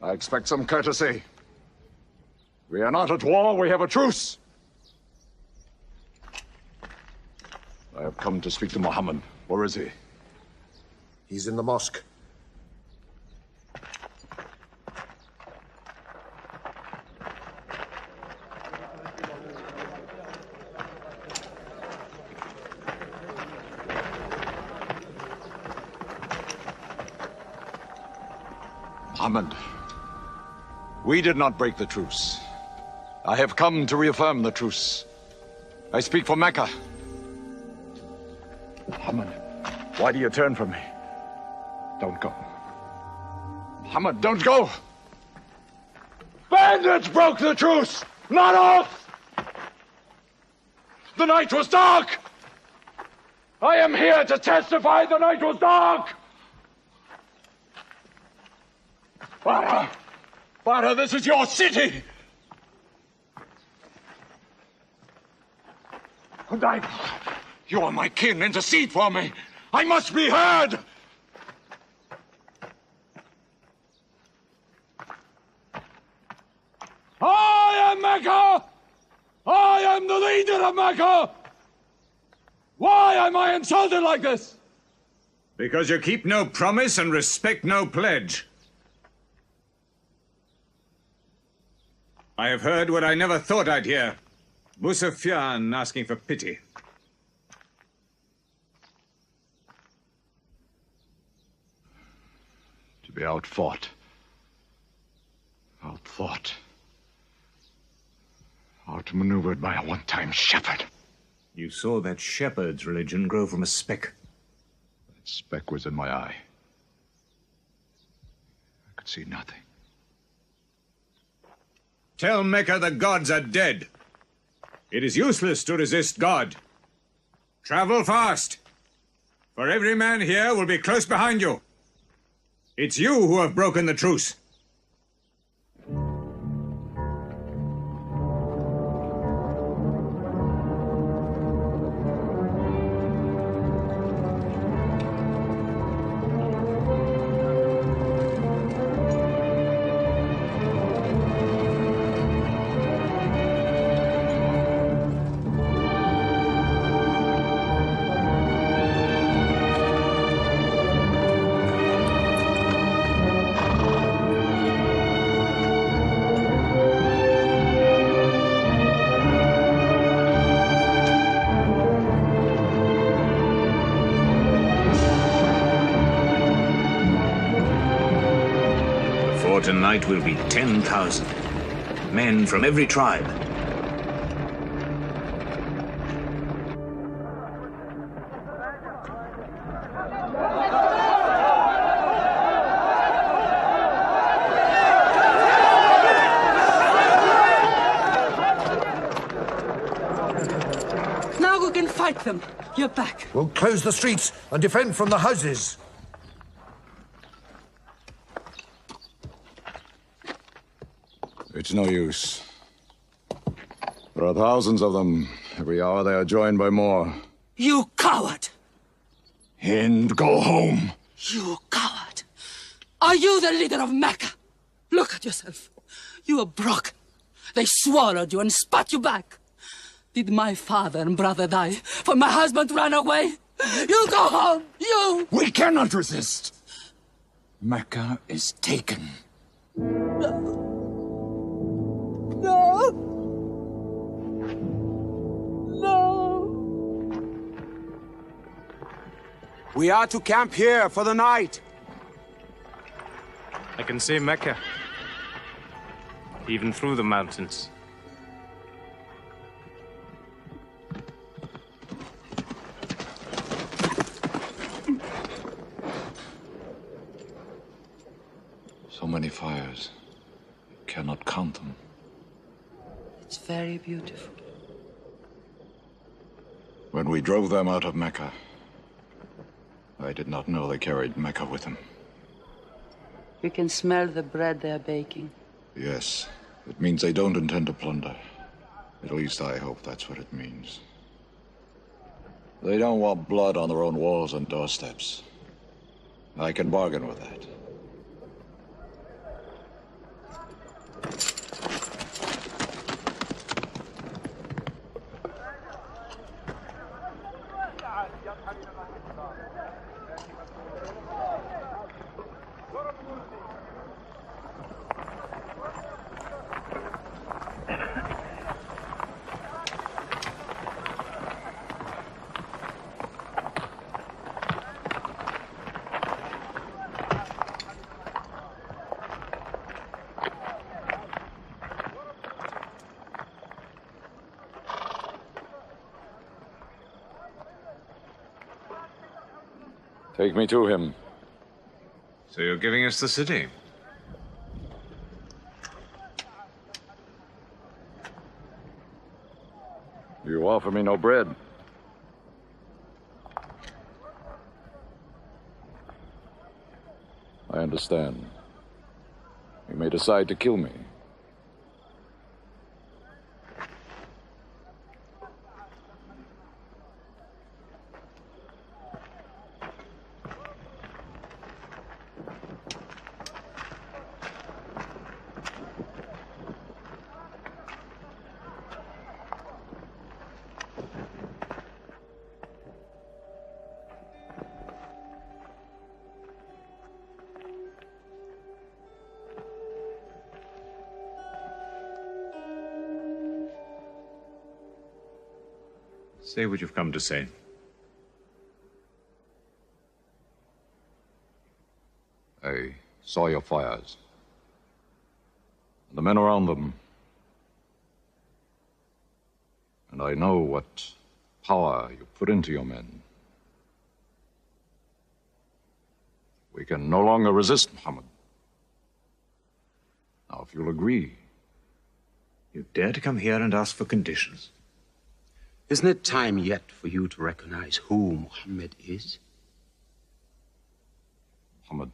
I expect some courtesy. We are not at war, we have a truce. I have come to speak to Muhammad. Where is he? He's in the mosque. Muhammad, we did not break the truce. I have come to reaffirm the truce. I speak for Mecca. Muhammad, why do you turn from me? Don't go. Muhammad, don't go! Bandits broke the truce, not us! The night was dark! I am here to testify the night was dark! Farah! Farah, this is your city! Hudayb, you are my kin. Intercede for me. I must be heard! I am Mecca! I am the leader of Mecca! Why am I insulted like this? Because you keep no promise and respect no pledge. I have heard what I never thought I'd hear. Abu Sufyan asking for pity. To be outfought, outthought, outmaneuvered by a one-time shepherd. You saw that shepherd's religion grow from a speck. That speck was in my eye. I could see nothing. Tell Mecca the gods are dead. It is useless to resist God. Travel fast, for every man here will be close behind you. It's you who have broken the truce. Tonight will be 10,000 men from every tribe. Now we can fight them. You're back. We'll close the streets and defend from the houses. It's no use. There are thousands of them. Every hour they are joined by more. You coward! Hind, go home. You coward! Are you the leader of Mecca? Look at yourself. You are broken. They swallowed you and spat you back. Did my father and brother die for my husband ran away? You go home, you! We cannot resist. Mecca is taken. No. We are to camp here for the night. I can see Mecca, even through the mountains. So many fires. You cannot count them. It's very beautiful. When we drove them out of Mecca, I did not know they carried Mecca with them. You can smell the bread they're baking. Yes, it means they don't intend to plunder. At least I hope that's what it means. They don't want blood on their own walls and doorsteps. I can bargain with that. Take me to him. So you're giving us the city? You offer me no bread. I understand. You may decide to kill me. Say what you've come to say. I saw your fires. The men around them. And I know what power you put into your men. We can no longer resist Muhammad. Now, if you'll agree. You dare to come here and ask for conditions? Isn't it time yet for you to recognize who Muhammad is? Muhammad,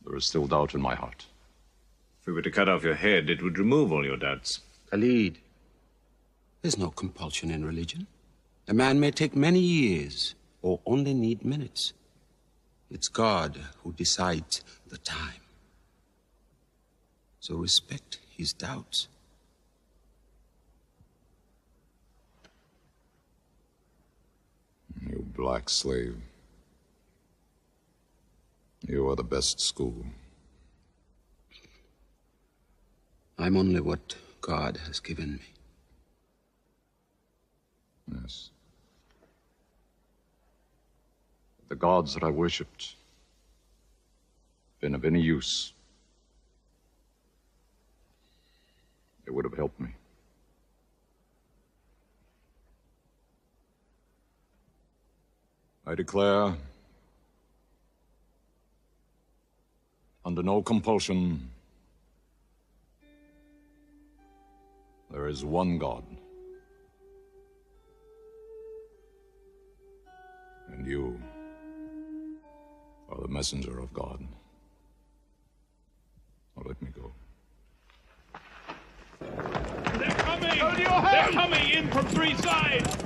there is still doubt in my heart. If we were to cut off your head, it would remove all your doubts. Khalid, there's no compulsion in religion. A man may take many years or only need minutes. It's God who decides the time. So respect his doubts. You black slave. You are the best school. I'm only what God has given me. Yes. If the gods that I worshipped been of any use, they would have helped me. I declare, under no compulsion, there is one God. And you are the messenger of God. Now let me go. They're coming! They're coming in from three sides!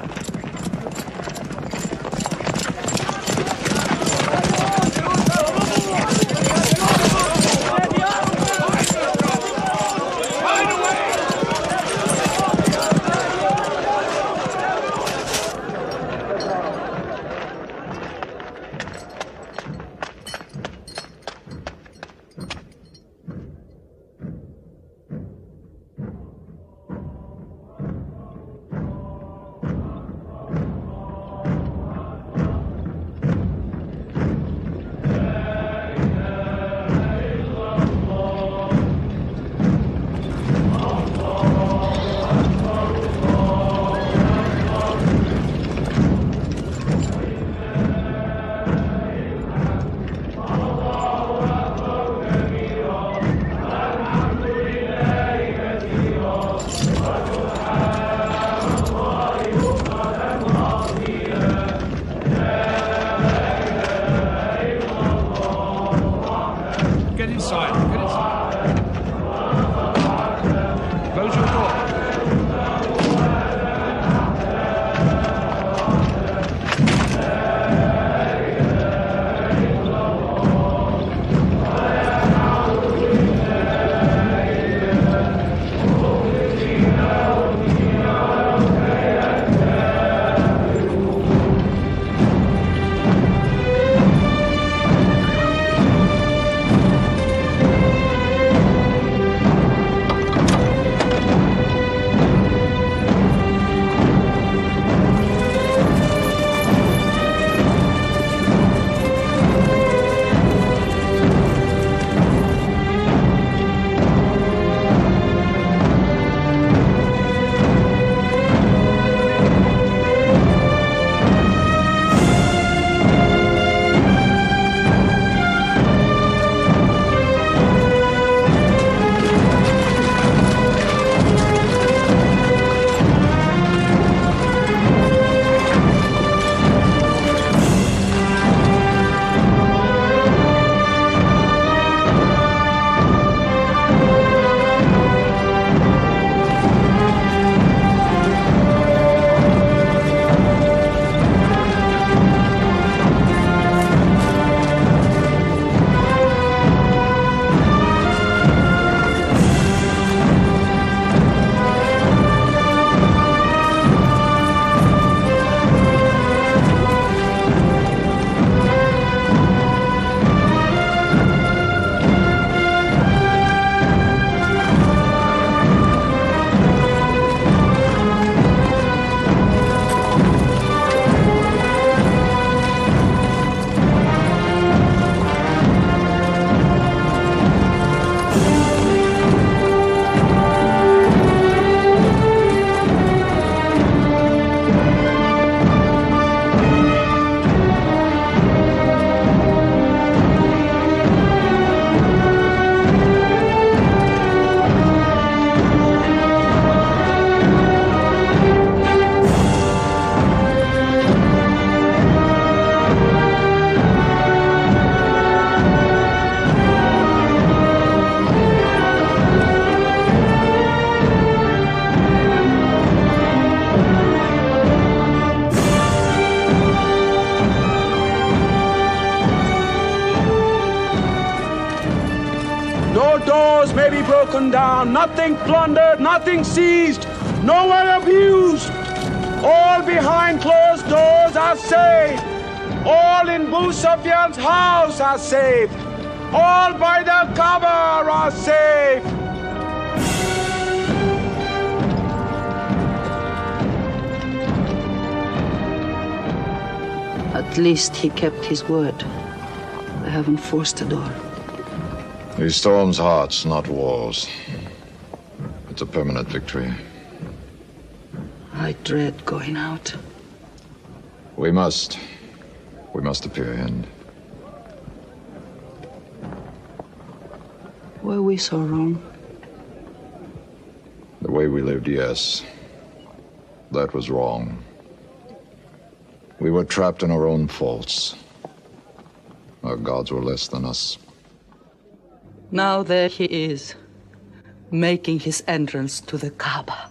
torn down, nothing plundered, nothing seized, no one abused. All behind closed doors are safe. All in Abu Sufyan's house are safe. All by the Kaaba are safe. At least he kept his word. I haven't forced the door. He storms hearts, not walls. It's a permanent victory. I dread going out. We must appear in. Were we so wrong? The way we lived, yes. That was wrong. We were trapped in our own faults. Our gods were less than us. Now there he is, making his entrance to the Kaaba.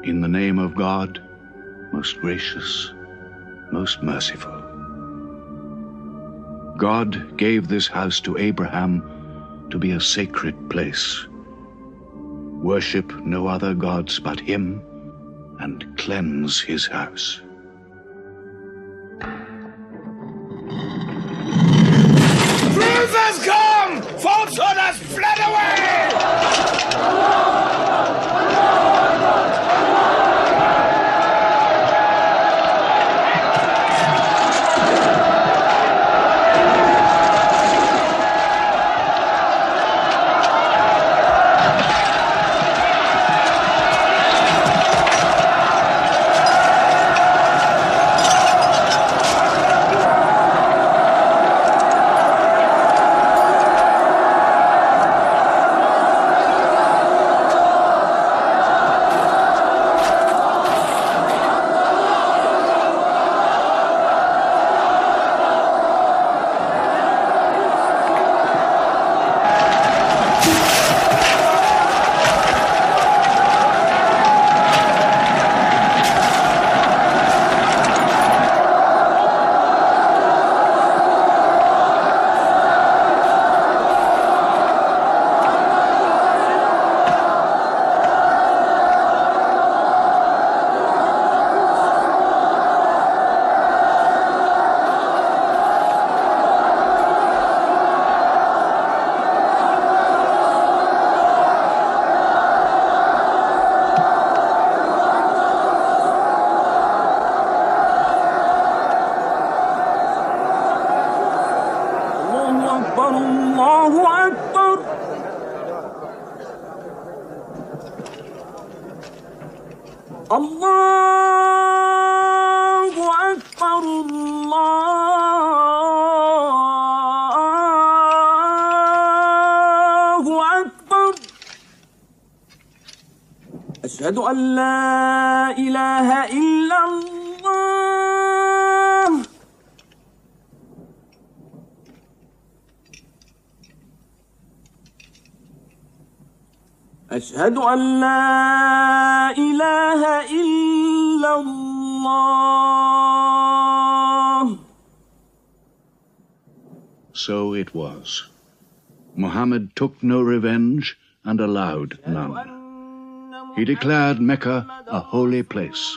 In the name of God, most gracious, most merciful. God gave this house to Abraham to be a sacred place. Worship no other gods but him, and cleanse his house. Truth has come! Falsehood has fled away! أشهد أن لا إله إلا الله. أشهد أن لا إله إلا الله. So it was. Muhammad took no revenge and allowed none. He declared Mecca a holy place.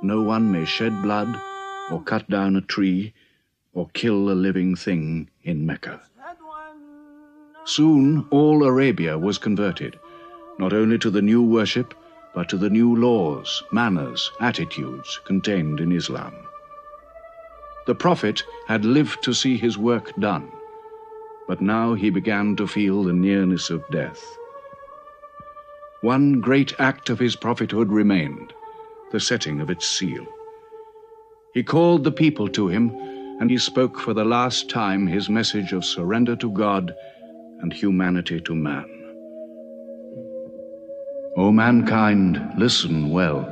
No one may shed blood, or cut down a tree, or kill a living thing in Mecca. Soon all Arabia was converted, not only to the new worship, but to the new laws, manners, attitudes contained in Islam. The Prophet had lived to see his work done, but now he began to feel the nearness of death. One great act of his prophethood remained, the setting of its seal. He called the people to him, and he spoke for the last time his message of surrender to God and humanity to man. O mankind, listen well.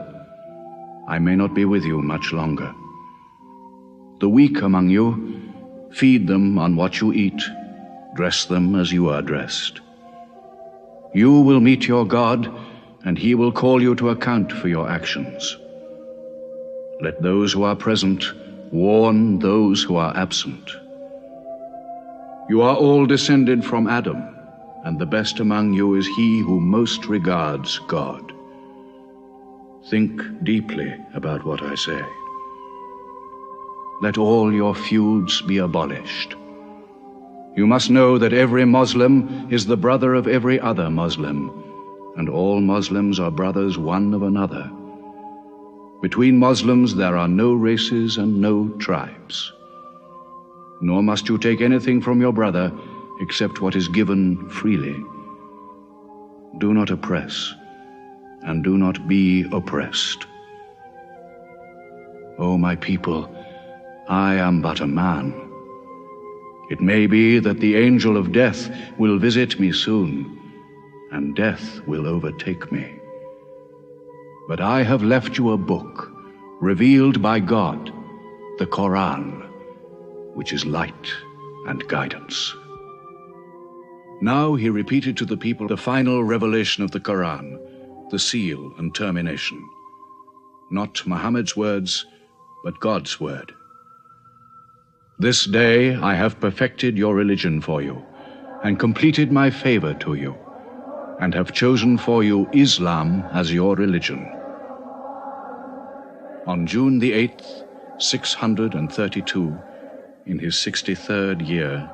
I may not be with you much longer. The weak among you, feed them on what you eat, dress them as you are dressed. You will meet your God, and he will call you to account for your actions. Let those who are present warn those who are absent. You are all descended from Adam, and the best among you is he who most regards God. Think deeply about what I say. Let all your feuds be abolished. You must know that every Muslim is the brother of every other Muslim, and all Muslims are brothers one of another. Between Muslims there are no races and no tribes. Nor must you take anything from your brother except what is given freely. Do not oppress, and do not be oppressed. O my people, I am but a man. It may be that the angel of death will visit me soon, and death will overtake me. But I have left you a book, revealed by God, the Quran, which is light and guidance. Now he repeated to the people the final revelation of the Quran, the seal and termination. Not Muhammad's words, but God's word. This day I have perfected your religion for you, and completed my favor to you, and have chosen for you Islam as your religion. On June the 8th, 632, in his 63rd year,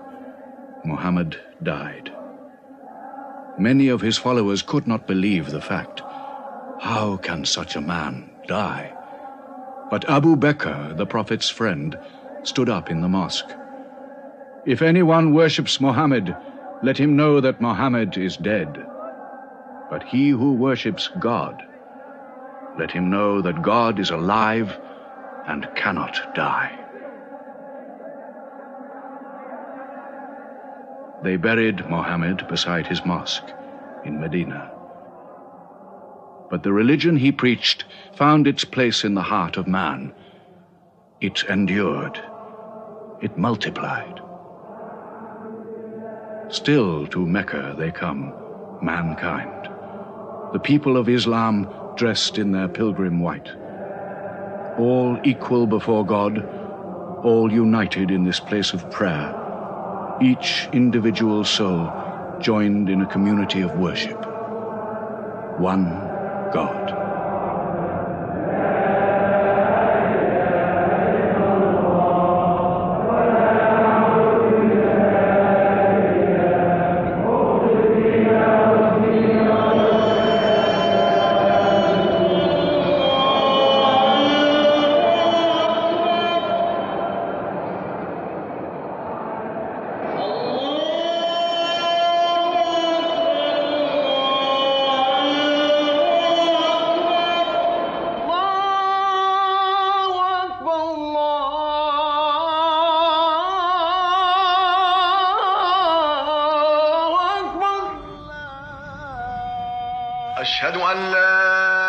Muhammad died. Many of his followers could not believe the fact. How can such a man die? But Abu Bakr, the Prophet's friend, stood up in the mosque. If anyone worships Muhammad, let him know that Muhammad is dead. But he who worships God, let him know that God is alive and cannot die. They buried Muhammad beside his mosque in Medina. But the religion he preached found its place in the heart of man. It endured. It multiplied. Still to Mecca they come, mankind. The people of Islam dressed in their pilgrim white. All equal before God, all united in this place of prayer. Each individual soul joined in a community of worship. One God. أشهد أن لا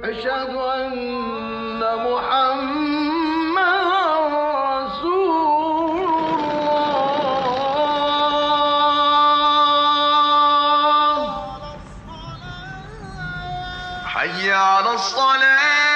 أشهد أن محمدا رسول الله. حي على الصلاة.